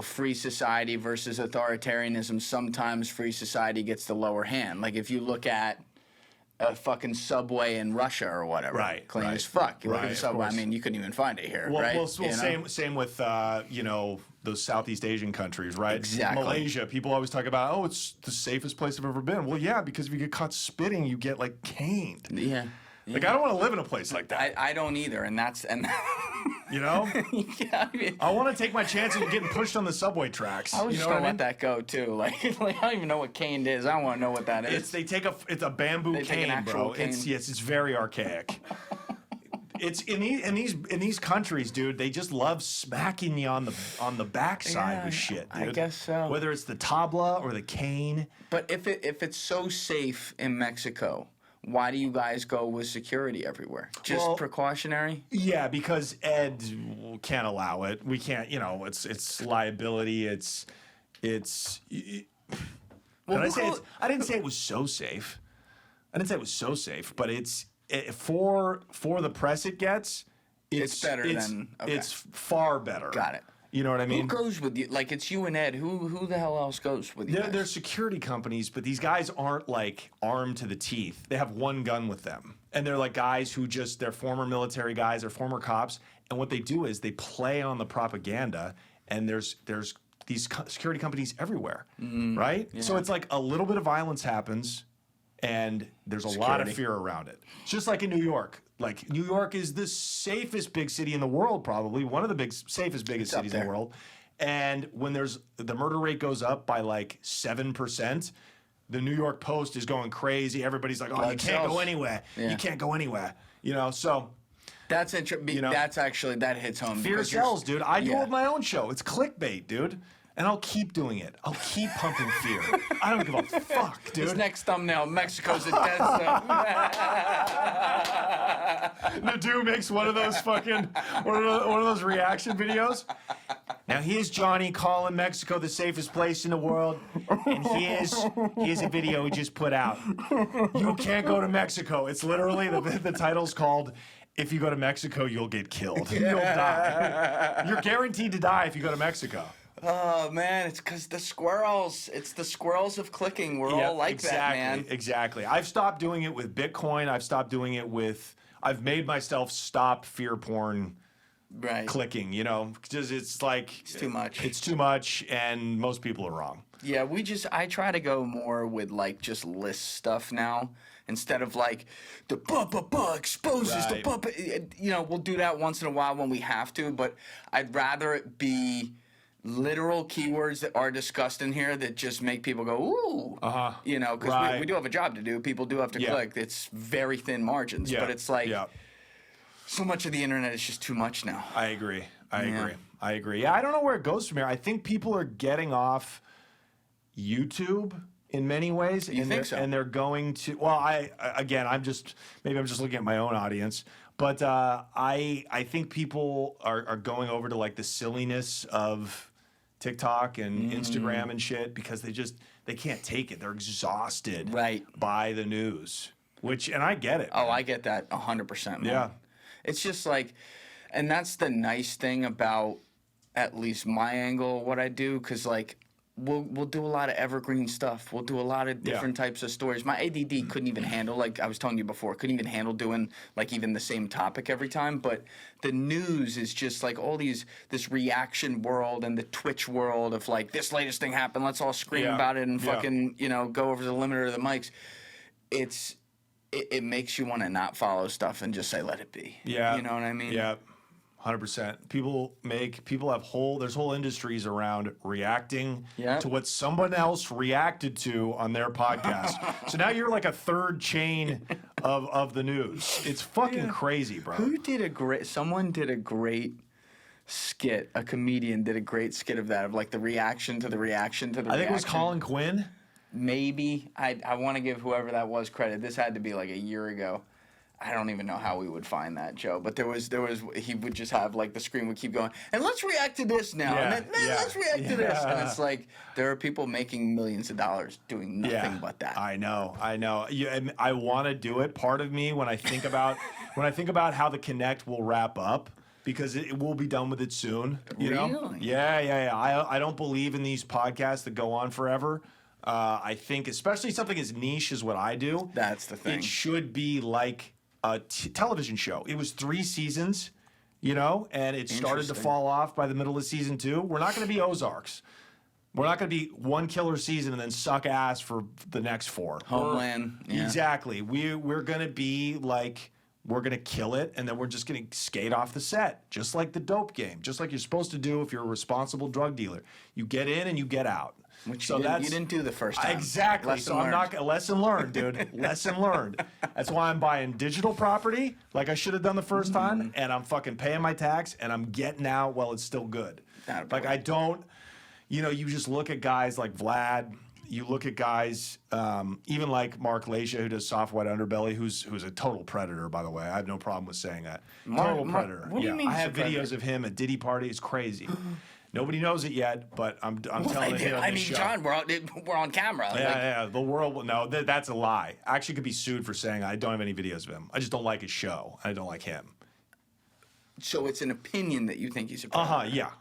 B: free society versus authoritarianism. Sometimes free society gets the lower hand. Like if you look at a fucking subway in Russia or whatever,
A: right?
B: Clean
A: right,
B: as fuck. You look
A: right,
B: at the subway. I mean, you couldn't even find it here, right?
A: Well, same with those Southeast Asian countries, right?
B: Exactly.
A: Malaysia, people always talk about, oh, it's the safest place I've ever been. Well, yeah, because if you get caught spitting, you get like caned.
B: Yeah.
A: Like I don't want to live in a place like that.
B: I don't either, and
A: you know.
B: Yeah, I mean,
A: I want to take my chances of getting pushed on the subway tracks.
B: I was just gonna let that go too. Like I don't even know what caned is. I don't want to know what that is.
A: It's a bamboo cane, bro.
B: Cane.
A: It's very archaic. It's in these countries, dude. They just love smacking you on the backside with shit, dude.
B: I guess so.
A: Whether it's the tabla or the cane.
B: But if it's so safe in Mexico, why do you guys go with security everywhere? Just precautionary?
A: Yeah, because Ed can't allow it. We can't. It's liability. I didn't say it was so safe. But for the press it gets.
B: It's better than. Okay.
A: It's far better.
B: Got it.
A: You know what I mean?
B: Who goes with you? Like it's you and Ed. Who the hell else goes with you?
A: They're security companies, but these guys aren't like armed to the teeth. They have one gun with them, and they're like guys who they're former military guys, they're former cops, and what they do is they play on the propaganda. And there's these security companies everywhere, right? Yeah. So it's like a little bit of violence happens, and there's a lot of fear around it. It's just like in New York. Like, New York is the safest big city in the world, probably. One of the biggest cities in the world. And when the murder rate goes up by like 7%, the New York Post is going crazy. Everybody's like, oh, you can't go anywhere. Yeah. You can't go anywhere. So...
B: That's interesting. That's actually, that hits home.
A: Fear sells, dude. I do it with my own show. It's clickbait, dude. And I'll keep doing it. I'll keep pumping fear. I don't give a fuck, dude.
B: This next thumbnail, Mexico's a death zone.
A: Nadeau makes one of those fucking, one of those reaction videos. Now here's Johnny calling Mexico the safest place in the world. And here's a video he just put out. You can't go to Mexico. It's literally, the title's called... If you go to Mexico, you'll get killed. You'll die. You're guaranteed to die if you go to Mexico.
B: Oh, man, it's because the squirrels. It's the squirrels of clicking. We're all like that, man.
A: Exactly. I've stopped doing it with Bitcoin. I've made myself stop fear porn clicking, because it's like...
B: It's too much.
A: It's too much, and most people are wrong.
B: Yeah, I try to go more with, like, just list stuff now. Instead of like the exposes the puppet, we'll do that once in a while when we have to. But I'd rather it be literal keywords that are discussed in here that just make people go ooh, because we do have a job to do. People do have to click. It's very thin margins, but it's like so much of the internet is just too much now.
A: I agree. Yeah, I don't know where it goes from here. I think people are getting off YouTube. In many ways, and they're going to. Well, I'm just looking at my own audience, but I think people are going over to like the silliness of TikTok and Instagram and shit because they can't take it. They're exhausted by the news, and I get it.
B: Oh, I get that 100%. Yeah, it's just like, and that's the nice thing about at least my angle, what I do, because like. We'll do a lot of evergreen stuff. We'll do a lot of different types of stories. My ADD couldn't even handle, like I was telling you before, couldn't even handle doing like even the same topic every time. But the news is just like this reaction world and the Twitch world of like this latest thing happened. Let's all scream about it and fucking go over the limiter of the mics. It makes you want to not follow stuff and just say let it be. Yeah, you know what I mean?
A: Yeah. 100%. There's whole industries around reacting to what someone else reacted to on their podcast. So now you're like a third chain of the news. It's fucking crazy, bro.
B: Someone did a great skit. A comedian did a great skit of that, of like the reaction to the reaction to the reaction.
A: I think it was Colin Quinn.
B: Maybe. I want to give whoever that was credit. This had to be like a year ago. I don't even know how we would find that, Joe. But there was he would just have like the screen would keep going, and let's react to this now, and then let's react to this, and it's like there are people making millions of dollars doing nothing but that.
A: I know. Yeah, I want to do it. Part of me when I think about how the Connect will wrap up, because it will be done with it soon. You know?
B: Really?
A: Yeah. I don't believe in these podcasts that go on forever. I think especially something as niche as what I do.
B: That's the thing.
A: It should be like a television show. It was 3 seasons, you know, and it started to fall off by the middle of season 2. We're not going to be Ozarks. We're not going to be one killer season and then suck ass for the next 4.
B: Homeland. Yeah.
A: Exactly. We're going to be like, we're going to kill it, and then we're just going to skate off the set, just like the dope game, just like you're supposed to do if you're a responsible drug dealer. You get in and you get out.
B: Which you didn't do the first time.
A: Exactly. Lesson learned, dude. Lesson learned. That's why I'm buying digital property like I should have done the first time, and I'm fucking paying my tax, and I'm getting out while it's still good. Like I don't, you just look at guys like Vlad. You look at guys, even like Mark Lacia, who does Soft White Underbelly, who's a total predator, by the way. I have no problem with saying that. Total predator.
B: What do you mean?
A: I have videos of him at Diddy party. It's crazy. Nobody knows it yet, but I'm telling you.
B: I mean, John, we're on camera.
A: Yeah. The world will know that's a lie. I actually could be sued for saying I don't have any videos of him. I just don't like his show. I don't like him.
B: So it's an opinion that you think he's a predator.
A: Yeah.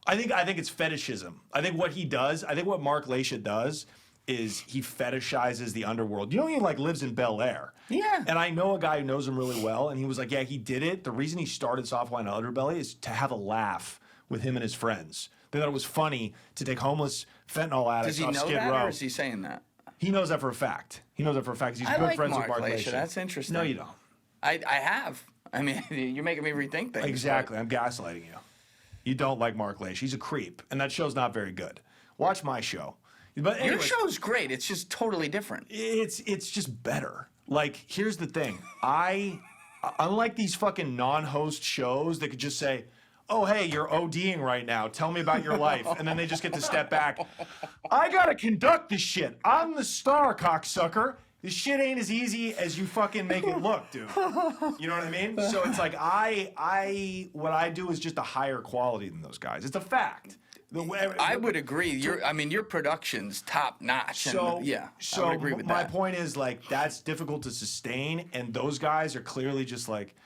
A: I think it's fetishism. I think what he does, I think what Mark Lacia does is he fetishizes the underworld. You know, he like lives in Bel Air.
B: Yeah.
A: And I know a guy who knows him really well, and he was like, yeah, he did it. The reason he started Soft White Underbelly is to have a laugh with him and his friends. They thought it was funny to take homeless fentanyl addicts off Skid Row.
B: Does he know that, or is he saying that?
A: He knows that for a fact. He's good friends with Mark Lacia.
B: That's interesting.
A: No, you don't.
B: I have. I mean, you're making me rethink things.
A: Exactly. I'm gaslighting you. You don't like Mark Lacia. He's a creep, and that show's not very good. Watch my show. But anyways,
B: your show's great. It's just totally different.
A: It's just better. Like, here's the thing. Unlike these fucking non-host shows that could just say, oh, hey, you're ODing right now. Tell me about your life. And then they just get to step back. I got to conduct this shit. I'm the star, cocksucker. This shit ain't as easy as you fucking make it look, dude. You know what I mean? So it's like what I do is just a higher quality than those guys. It's a fact.
B: I would agree. Your production's top notch. I would agree with that.
A: My point is, like, that's difficult to sustain, and those guys are clearly just like,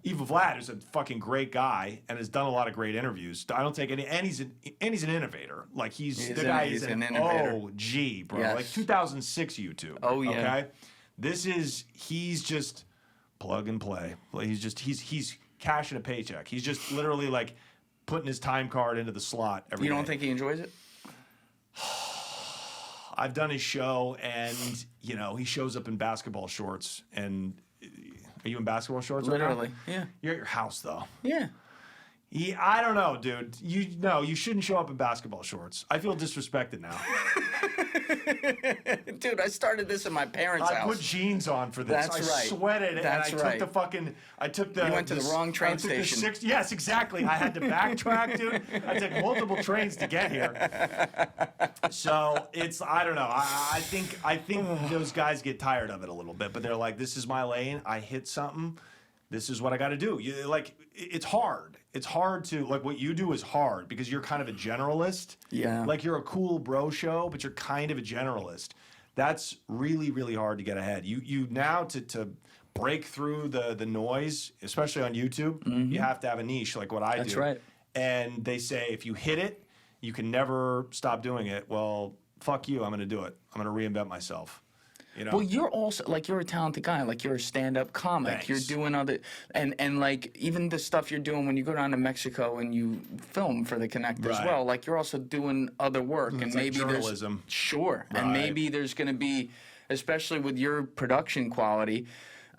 A: even Vlad, who's a fucking great guy and has done a lot of great interviews. I don't take any, and he's an innovator. Like he's an
B: innovator.
A: OG, bro.
B: Yes.
A: Like 2006 YouTube.
B: Oh yeah.
A: Okay, he's just plug and play. Like he's cashing a paycheck. He's just literally like putting his time card into the slot every day.
B: You don't think he enjoys it?
A: I've done his show, and he shows up in basketball shorts and. Are you in basketball shorts?
B: Literally,
A: right now?
B: yeah.
A: You're at your house, though.
B: Yeah.
A: I don't know, dude. You shouldn't show up in basketball shorts. I feel disrespected now.
B: Dude, I started this in my parents' house.
A: I put jeans on for this.
B: That's right.
A: I sweated,
B: That's
A: and I took the.
B: You went to the wrong train station.
A: Yes, exactly. I had to backtrack, dude. I took multiple trains to get here. So I don't know. I think those guys get tired of it a little bit, but they're like, this is my lane. I hit something. This is what I got to do. It's hard. It's hard to, like, what you do is hard because you're kind of a generalist.
B: Yeah.
A: Like, you're a cool bro show, but you're kind of a generalist. That's really, really hard to get ahead. You now, to break through the noise, especially on YouTube, you have to have a niche like what I do.
B: That's right.
A: And they say if you hit it, you can never stop doing it. Well, fuck you. I'm going to do it. I'm going to reinvent myself.
B: Well, you're also, like, you're a talented guy. Like, you're a stand-up comic.
A: Thanks.
B: You're doing other, and like, even the stuff you're doing when you go down to Mexico and you film for the Connect as well. Like, you're also doing other work.
A: It's
B: and
A: like
B: maybe
A: journalism.
B: Sure.
A: Right.
B: And maybe there's going to be, especially with your production quality,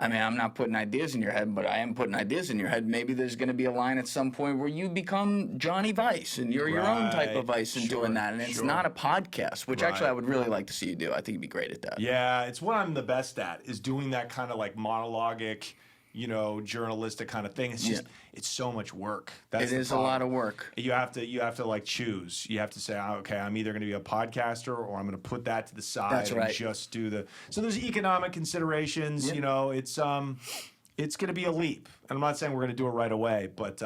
B: I mean, I'm not putting ideas in your head, but I am putting ideas in your head. Maybe there's going to be a line at some point where you become Johnny Vice and you're your own type of Vice and doing that. And it's not a podcast, which actually I would really like to see you do. I think you'd be great at that.
A: Yeah, it's what I'm the best at, is doing that kind of like monologic, journalistic kind of thing. It's just it's so much work.
B: It is a lot of work.
A: You have to like choose. You have to say, okay, I'm either going to be a podcaster or I'm going to put that to the side.
B: That's right.
A: And just do the. So there's economic considerations. It's going to be a leap. And I'm not saying we're going to do it right away, but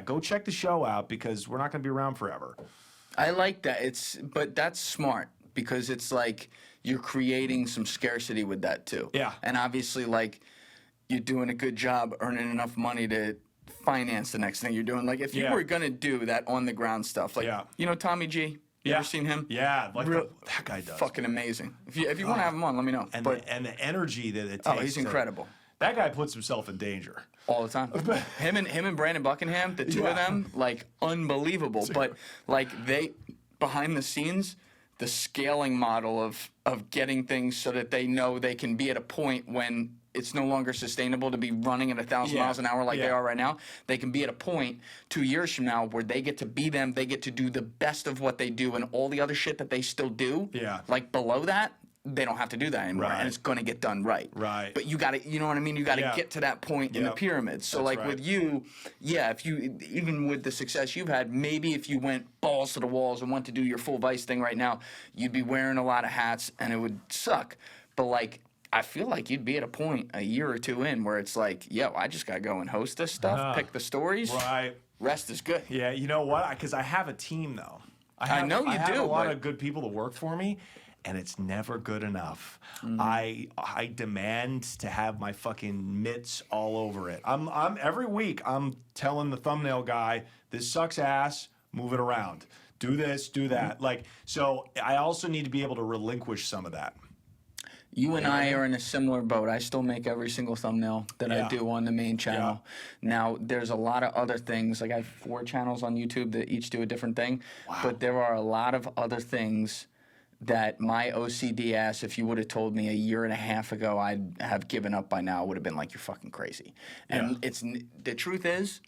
A: go check the show out because we're not going to be around forever.
B: I like that. But that's smart because it's like you're creating some scarcity with that too.
A: Yeah.
B: And obviously, like, you're doing a good job earning enough money to finance the next thing you're doing. Like, if you were going to do that on-the-ground stuff, like, Tommy G? You ever seen him?
A: Yeah, like that guy does.
B: Fucking amazing. If you want to have him on, let me know.
A: And the energy that it takes.
B: Oh, he's incredible.
A: That guy puts himself in danger.
B: All the time. him and Brandon Buckingham, the two of them, like, unbelievable. But, like, they, behind the scenes, the scaling model of getting things so that they know they can be at a point when it's no longer sustainable to be running at 1,000 miles an hour like they are right now. They can be at a point 2 years from now where they get to be them. They get to do the best of what they do, and all the other shit that they still do, like below that, they don't have to do that anymore, and it's going to get done right.
A: Right.
B: But you got to, you know what I mean? You got to get to that point in the pyramid. So, like with you, if you, even with the success you've had, maybe if you went balls to the walls and went to do your full Vice thing right now, you'd be wearing a lot of hats and it would suck. But, like, I feel like you'd be at a point a year or two in where it's like, I just got to go and host this stuff, pick the stories.
A: Right.
B: Rest is good.
A: Yeah, you know what? Because I have a team, though.
B: I know you
A: I have
B: do,
A: a lot of good people to work for me, and it's never good enough. I demand to have my fucking mitts all over it. I'm every week I'm telling the thumbnail guy, this sucks ass, move it around. Do this, do that. Like, so I also need to be able to relinquish some of that.
B: You and I are in a similar boat. I still make every single thumbnail that I do on the main channel. Now, there's a lot of other things. Like, I have 4 channels on YouTube that each do a different thing. Wow. But there are a lot of other things that my OCD ass, if you would have told me a year and a half ago I'd have given up by now, would have been like, you're fucking crazy. And the truth is,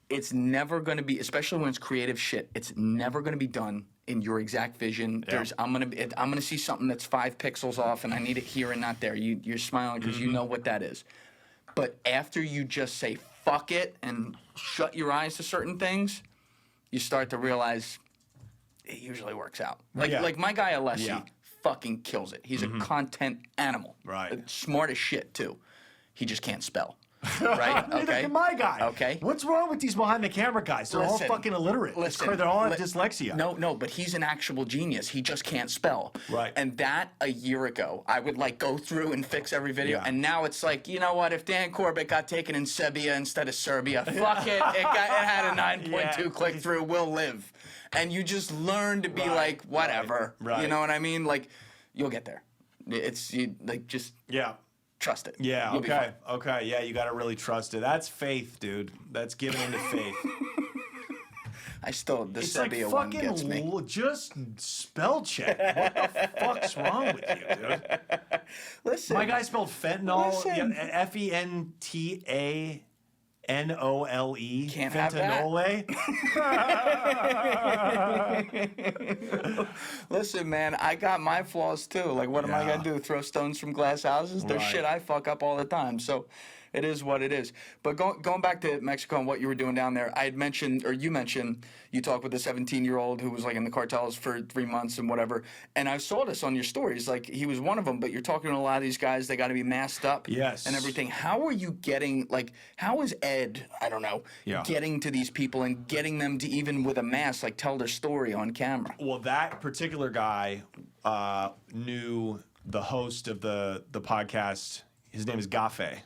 B: it's never going to be, especially when it's creative shit, it's never going to be done in your exact vision. I'm gonna see something that's 5 pixels off, and I need it here and not there. You're smiling because you know what that is. But after you just say fuck it and shut your eyes to certain things, you start to realize it usually works out. Like my guy Alessi fucking kills it. He's a content animal.
A: Right.
B: Smart as shit too. He just can't spell. Right?
A: Neither can my guy.
B: Okay.
A: What's wrong with these behind the camera guys? They're all fucking illiterate. They all have dyslexia.
B: No, but he's an actual genius. He just can't spell.
A: Right.
B: And that a year ago, I would like go through and fix every video. And now it's like, you know what? If Dan Corbett got taken in Serbia instead of Serbia, fuck it. It had a 9.2 click through. We'll live. And you just learn to be like, whatever.
A: Right.
B: You know what I mean? Like, you'll get there. It's just.
A: Yeah.
B: Trust it.
A: Yeah, okay. Yeah, you got to really trust it. That's faith, dude. That's giving into faith.
B: The Serbia one gets me.
A: Just spell check. What the fuck's wrong with you, dude?
B: Listen.
A: My guy spelled fentanyl, Fentanole.
B: Can't have that. Listen, man, I got my flaws too. Like, what am I gonna do? Throw stones from glass houses? There's shit I fuck up all the time. So it is what it is. But going back to Mexico and what you were doing down there, I had mentioned, or you mentioned, you talked with a 17-year-old who was like in the cartels for 3 months and whatever. And I saw this on your stories. Like, he was one of them, but you're talking to a lot of these guys, they got to be masked up and everything. How are you getting, like, how is Ed, I don't know, getting to these people and getting them to, even with a mask, like, tell their story on camera?
A: Well, that particular guy knew the host of the podcast. His name is Gafe.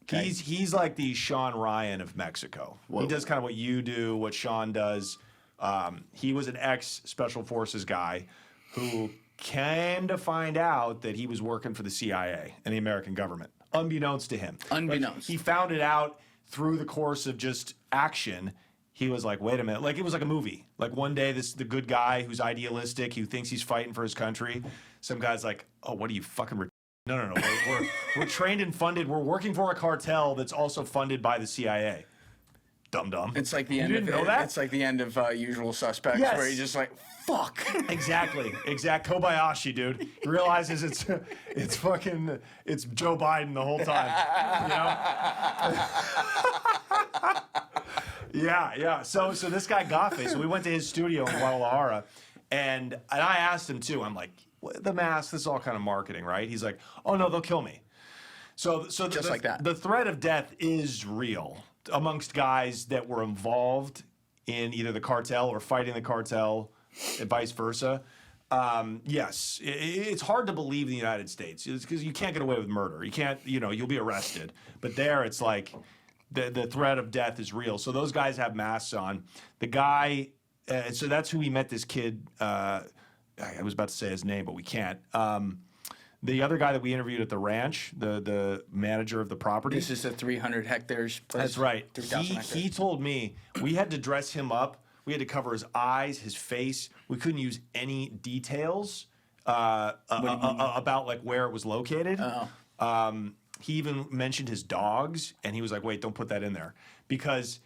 A: Okay. He's like the Sean Ryan of Mexico. Whoa. He does kind of what you do, what Sean does. He was an ex-Special Forces guy who came to find out that he was working for the CIA and the American government, unbeknownst to him.
B: Unbeknownst.
A: He found it out through the course of just action. He was like, wait a minute. Like, it was like a movie. Like, one day, the good guy who's idealistic, who thinks he's fighting for his country, some guy's like, oh, what are you, fucking No. We're trained and funded. We're working for a cartel that's also funded by the CIA. dum-dum.
B: It's like the end
A: didn't
B: of
A: know that?
B: It's like the end of Usual Suspects,
A: Yes.
B: where he's just like, fuck.
A: Exactly. Kobayashi, dude. He realizes it's Joe Biden the whole time. You know? Yeah. So this guy Gaffe, so we went to his studio in Guadalajara, and I asked him too. I'm like, the mask, this is all kind of marketing, right? He's like, oh no, they'll kill me. So
B: Just like that.
A: The threat of death is real amongst guys that were involved in either the cartel or fighting the cartel, and vice versa. Yes, it's hard to believe in the United States because you can't get away with murder. You can't, you'll be arrested. But there, it's like the threat of death is real. So those guys have masks on. The guy, so that's who we met. This kid. I was about to say his name, but we can't. The other guy that we interviewed at the ranch, the manager of the property.
B: This is a 300 hectares place.
A: That's right.
B: 3,000 hectares.
A: He told me we had to dress him up. We had to cover his eyes, his face. We couldn't use any details about like where it was located. He even mentioned his dogs, and he was like, "Wait, don't put that in there," because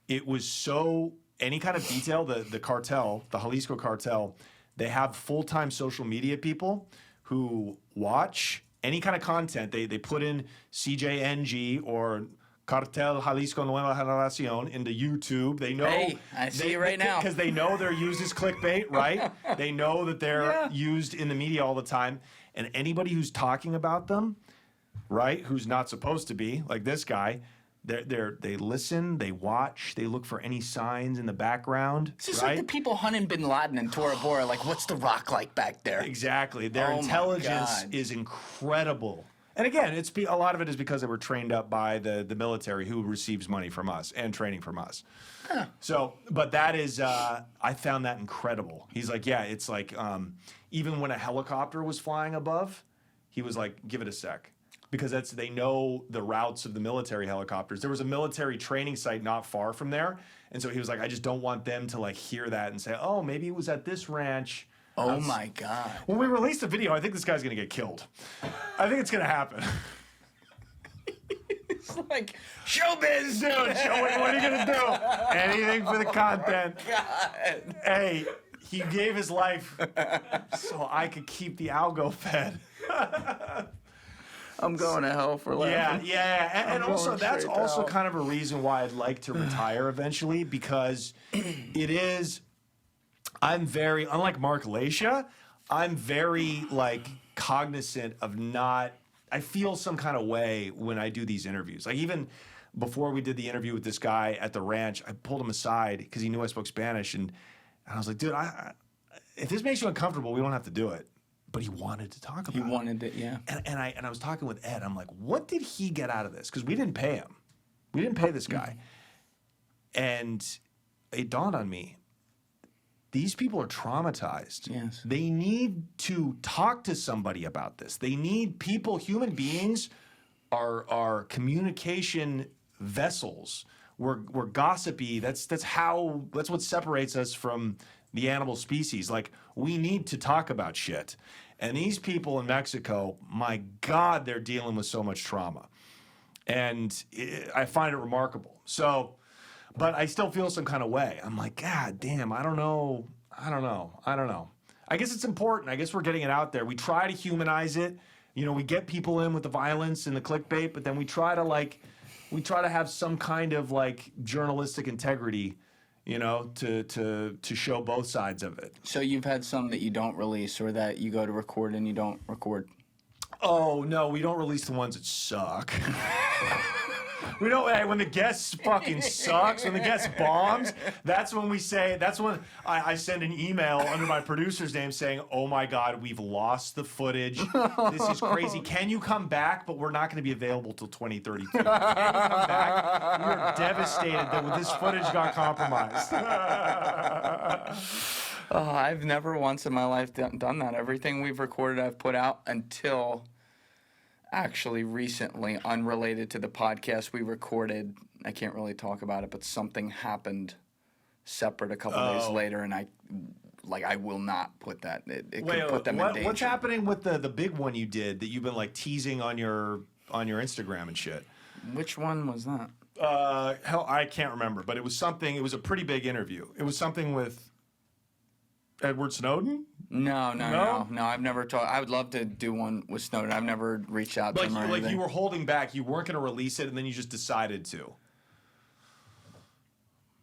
A: it was so any kind of detail. The cartel, the Jalisco cartel, they have full-time social media people who watch any kind of content. They put in CJNG or Cartel Jalisco Nueva Generación into YouTube. They know.
B: Hey, I see it right now.
A: Because they know they're used as clickbait, right? They know that they're used in the media all the time. And anybody who's talking about them, right, who's not supposed to be, like this guy, they listen, they watch, they look for any signs in the background.
B: This is
A: right?
B: like the people hunting Bin Laden in Tora Bora. Like, what's the rock like back there?
A: Exactly. Their
B: Oh my
A: intelligence
B: God.
A: is incredible. And again, a lot of it is because they were trained up by the military who receives money from us and training from us. So, but that is, I found that incredible. He's like, yeah, it's like, even when a helicopter was flying above, he was like, give it a sec. Because they know the routes of the military helicopters. There was a military training site not far from there. And so he was like, I just don't want them to like hear that and say, oh, maybe it was at this ranch.
B: Oh my God.
A: When we release the video, I think this guy's going to get killed. I think it's going to happen.
B: It's like, showbiz!
A: Dude, what are you going to do? Anything for the content.
B: God.
A: Hey, he gave his life so I could keep the algo fed.
B: I'm going to hell for laughing.
A: Yeah. And
B: I'm
A: also,
B: going
A: that's
B: straight to
A: also
B: hell.
A: kind of a reason why I'd like to retire eventually, because it is, I'm very, unlike Mark Lacia, I'm very, like, cognizant of not, I feel some kind of way when I do these interviews. Like, even before we did the interview with this guy at the ranch, I pulled him aside because he knew I spoke Spanish, and I was like, dude, if this makes you uncomfortable, we don't have to do it. But he wanted to talk about it.
B: He wanted it, yeah.
A: And I was talking with Ed. I'm like, what did he get out of this? Because we didn't pay him. We didn't pay this guy. And it dawned on me, these people are traumatized.
B: Yes.
A: They need to talk to somebody about this. They need people, human beings are communication vessels. We're gossipy. That's what separates us from the animal species. Like, we need to talk about shit. And these people in Mexico, my God, they're dealing with so much trauma. And I find it remarkable. So, but I still feel some kind of way. I'm like, God damn, I don't know. I guess it's important. I guess we're getting it out there. We try to humanize it. We get people in with the violence and the clickbait, but then we try to have some kind of like journalistic integrity, to show both sides of it.
B: So you've had some that you don't release, or that you go to record and you don't record?
A: Oh, no, we don't release the ones that suck. We don't, hey, when the guest fucking sucks, when the guest bombs, that's when I send an email under my producer's name saying, oh my God, we've lost the footage. This is crazy. Can you come back? But we're not going to be available till 2032. Can you come back? We are devastated that this footage got compromised.
B: Oh, I've never once in my life done that. Everything we've recorded, I've put out until actually recently, unrelated to the podcast we recorded. I can't really talk about it, but something happened separate a couple days later, and I will not put that. It could put them in danger.
A: What's happening with the big one you did that you've been like teasing on your Instagram and shit?
B: Which one was that?
A: Hell, I can't remember, but it was something. It was a pretty big interview. It was something with Edward Snowden.
B: No.
A: No?
B: I've never talked. I would love to do one with Snowden. I've never reached out to him or anything.
A: Like you were holding back. You weren't going to release it, and then you just decided to.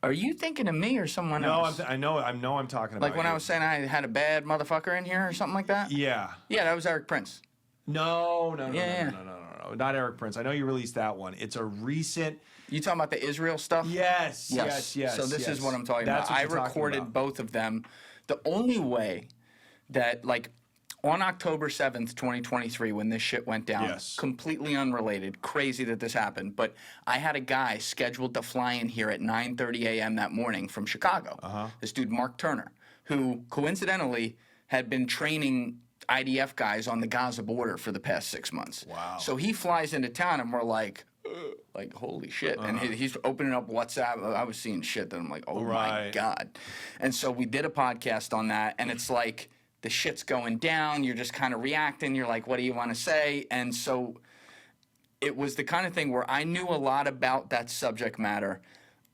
B: Are you thinking of me or someone else?
A: No, I know I'm talking about
B: Like when
A: you.
B: I was saying I had a bad motherfucker in here or something like that?
A: Yeah.
B: Yeah, that was Eric Prince.
A: No.
B: Yeah.
A: No. Not Eric Prince. I know you released that one. It's a recent.
B: You talking about the Israel stuff?
A: Yes.
B: So this is what I'm talking
A: That's
B: about.
A: what
B: I
A: you're talking
B: recorded
A: about.
B: both of them. The only way that, like, on October 7th, 2023, when this shit went down,
A: Yes.
B: completely unrelated, crazy that this happened, but I had a guy scheduled to fly in here at 9:30 a.m. that morning from Chicago. This dude, Mark Turner, who coincidentally had been training IDF guys on the Gaza border for the past 6 months.
A: Wow.
B: So he flies into town and we're like, holy shit. And he's opening up WhatsApp. I was seeing shit that I'm like, oh my God. And so we did a podcast on that, and it's like the shit's going down. You're just kind of reacting. You're like, what do you want to say? And so it was the kind of thing where I knew a lot about that subject matter,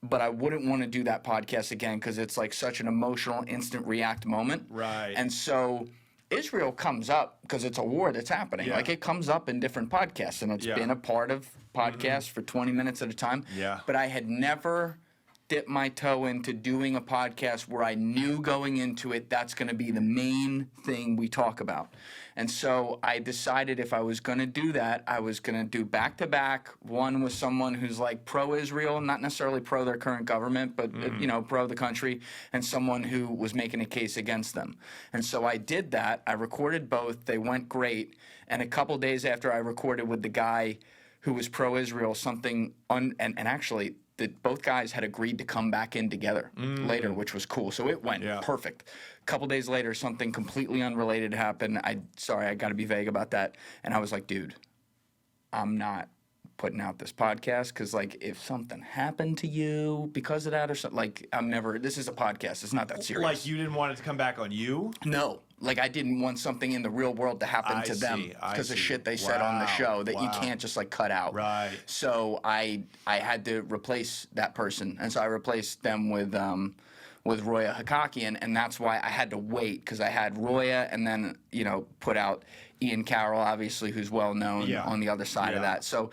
B: but I wouldn't want to do that podcast again because it's like such an emotional, instant react moment.
A: Right.
B: And so Israel comes up because it's a war that's happening.
A: Yeah.
B: Like it comes up in different podcasts, and it's been a part of podcasts for 20 minutes at a time.
A: Yeah.
B: But I had never dipped my toe into doing a podcast where I knew going into it that's going to be the main thing we talk about. And so I decided if I was going to do that, I was going to do back-to-back, one with someone who's like pro-Israel, not necessarily pro their current government, but you know, pro the country, and someone who was making a case against them. And so I did that. I recorded both. They went great. And a couple days after I recorded with the guy who was pro-Israel, and actually both guys had agreed to come back in together later, which was cool. So it went perfect. A couple days later, something completely unrelated happened. I got to be vague about that. And I was like, dude, I'm not putting out this podcast because, like, if something happened to you because of that or something, like, this is a podcast. It's not that serious.
A: Like you didn't want it to come back on you?
B: No. Like, I didn't want something in the real world to happen to them because of shit they said on the show that you can't just, like, cut out.
A: Right.
B: So I had to replace that person. And so I replaced them with Roya Hakakian, and that's why I had to wait because I had Roya and then, you know, put out Ian Carroll, obviously, who's well known on the other side of that. So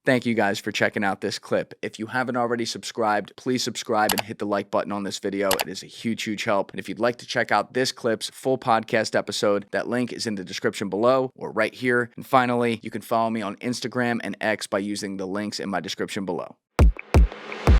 B: thank you guys for checking out this clip. If you haven't already subscribed, please subscribe and hit the like button on this video. It is a huge, huge help. And if you'd like to check out this clip's full podcast episode, that link is in the description below or right here. And finally, you can follow me on Instagram and X by using the links in my description below.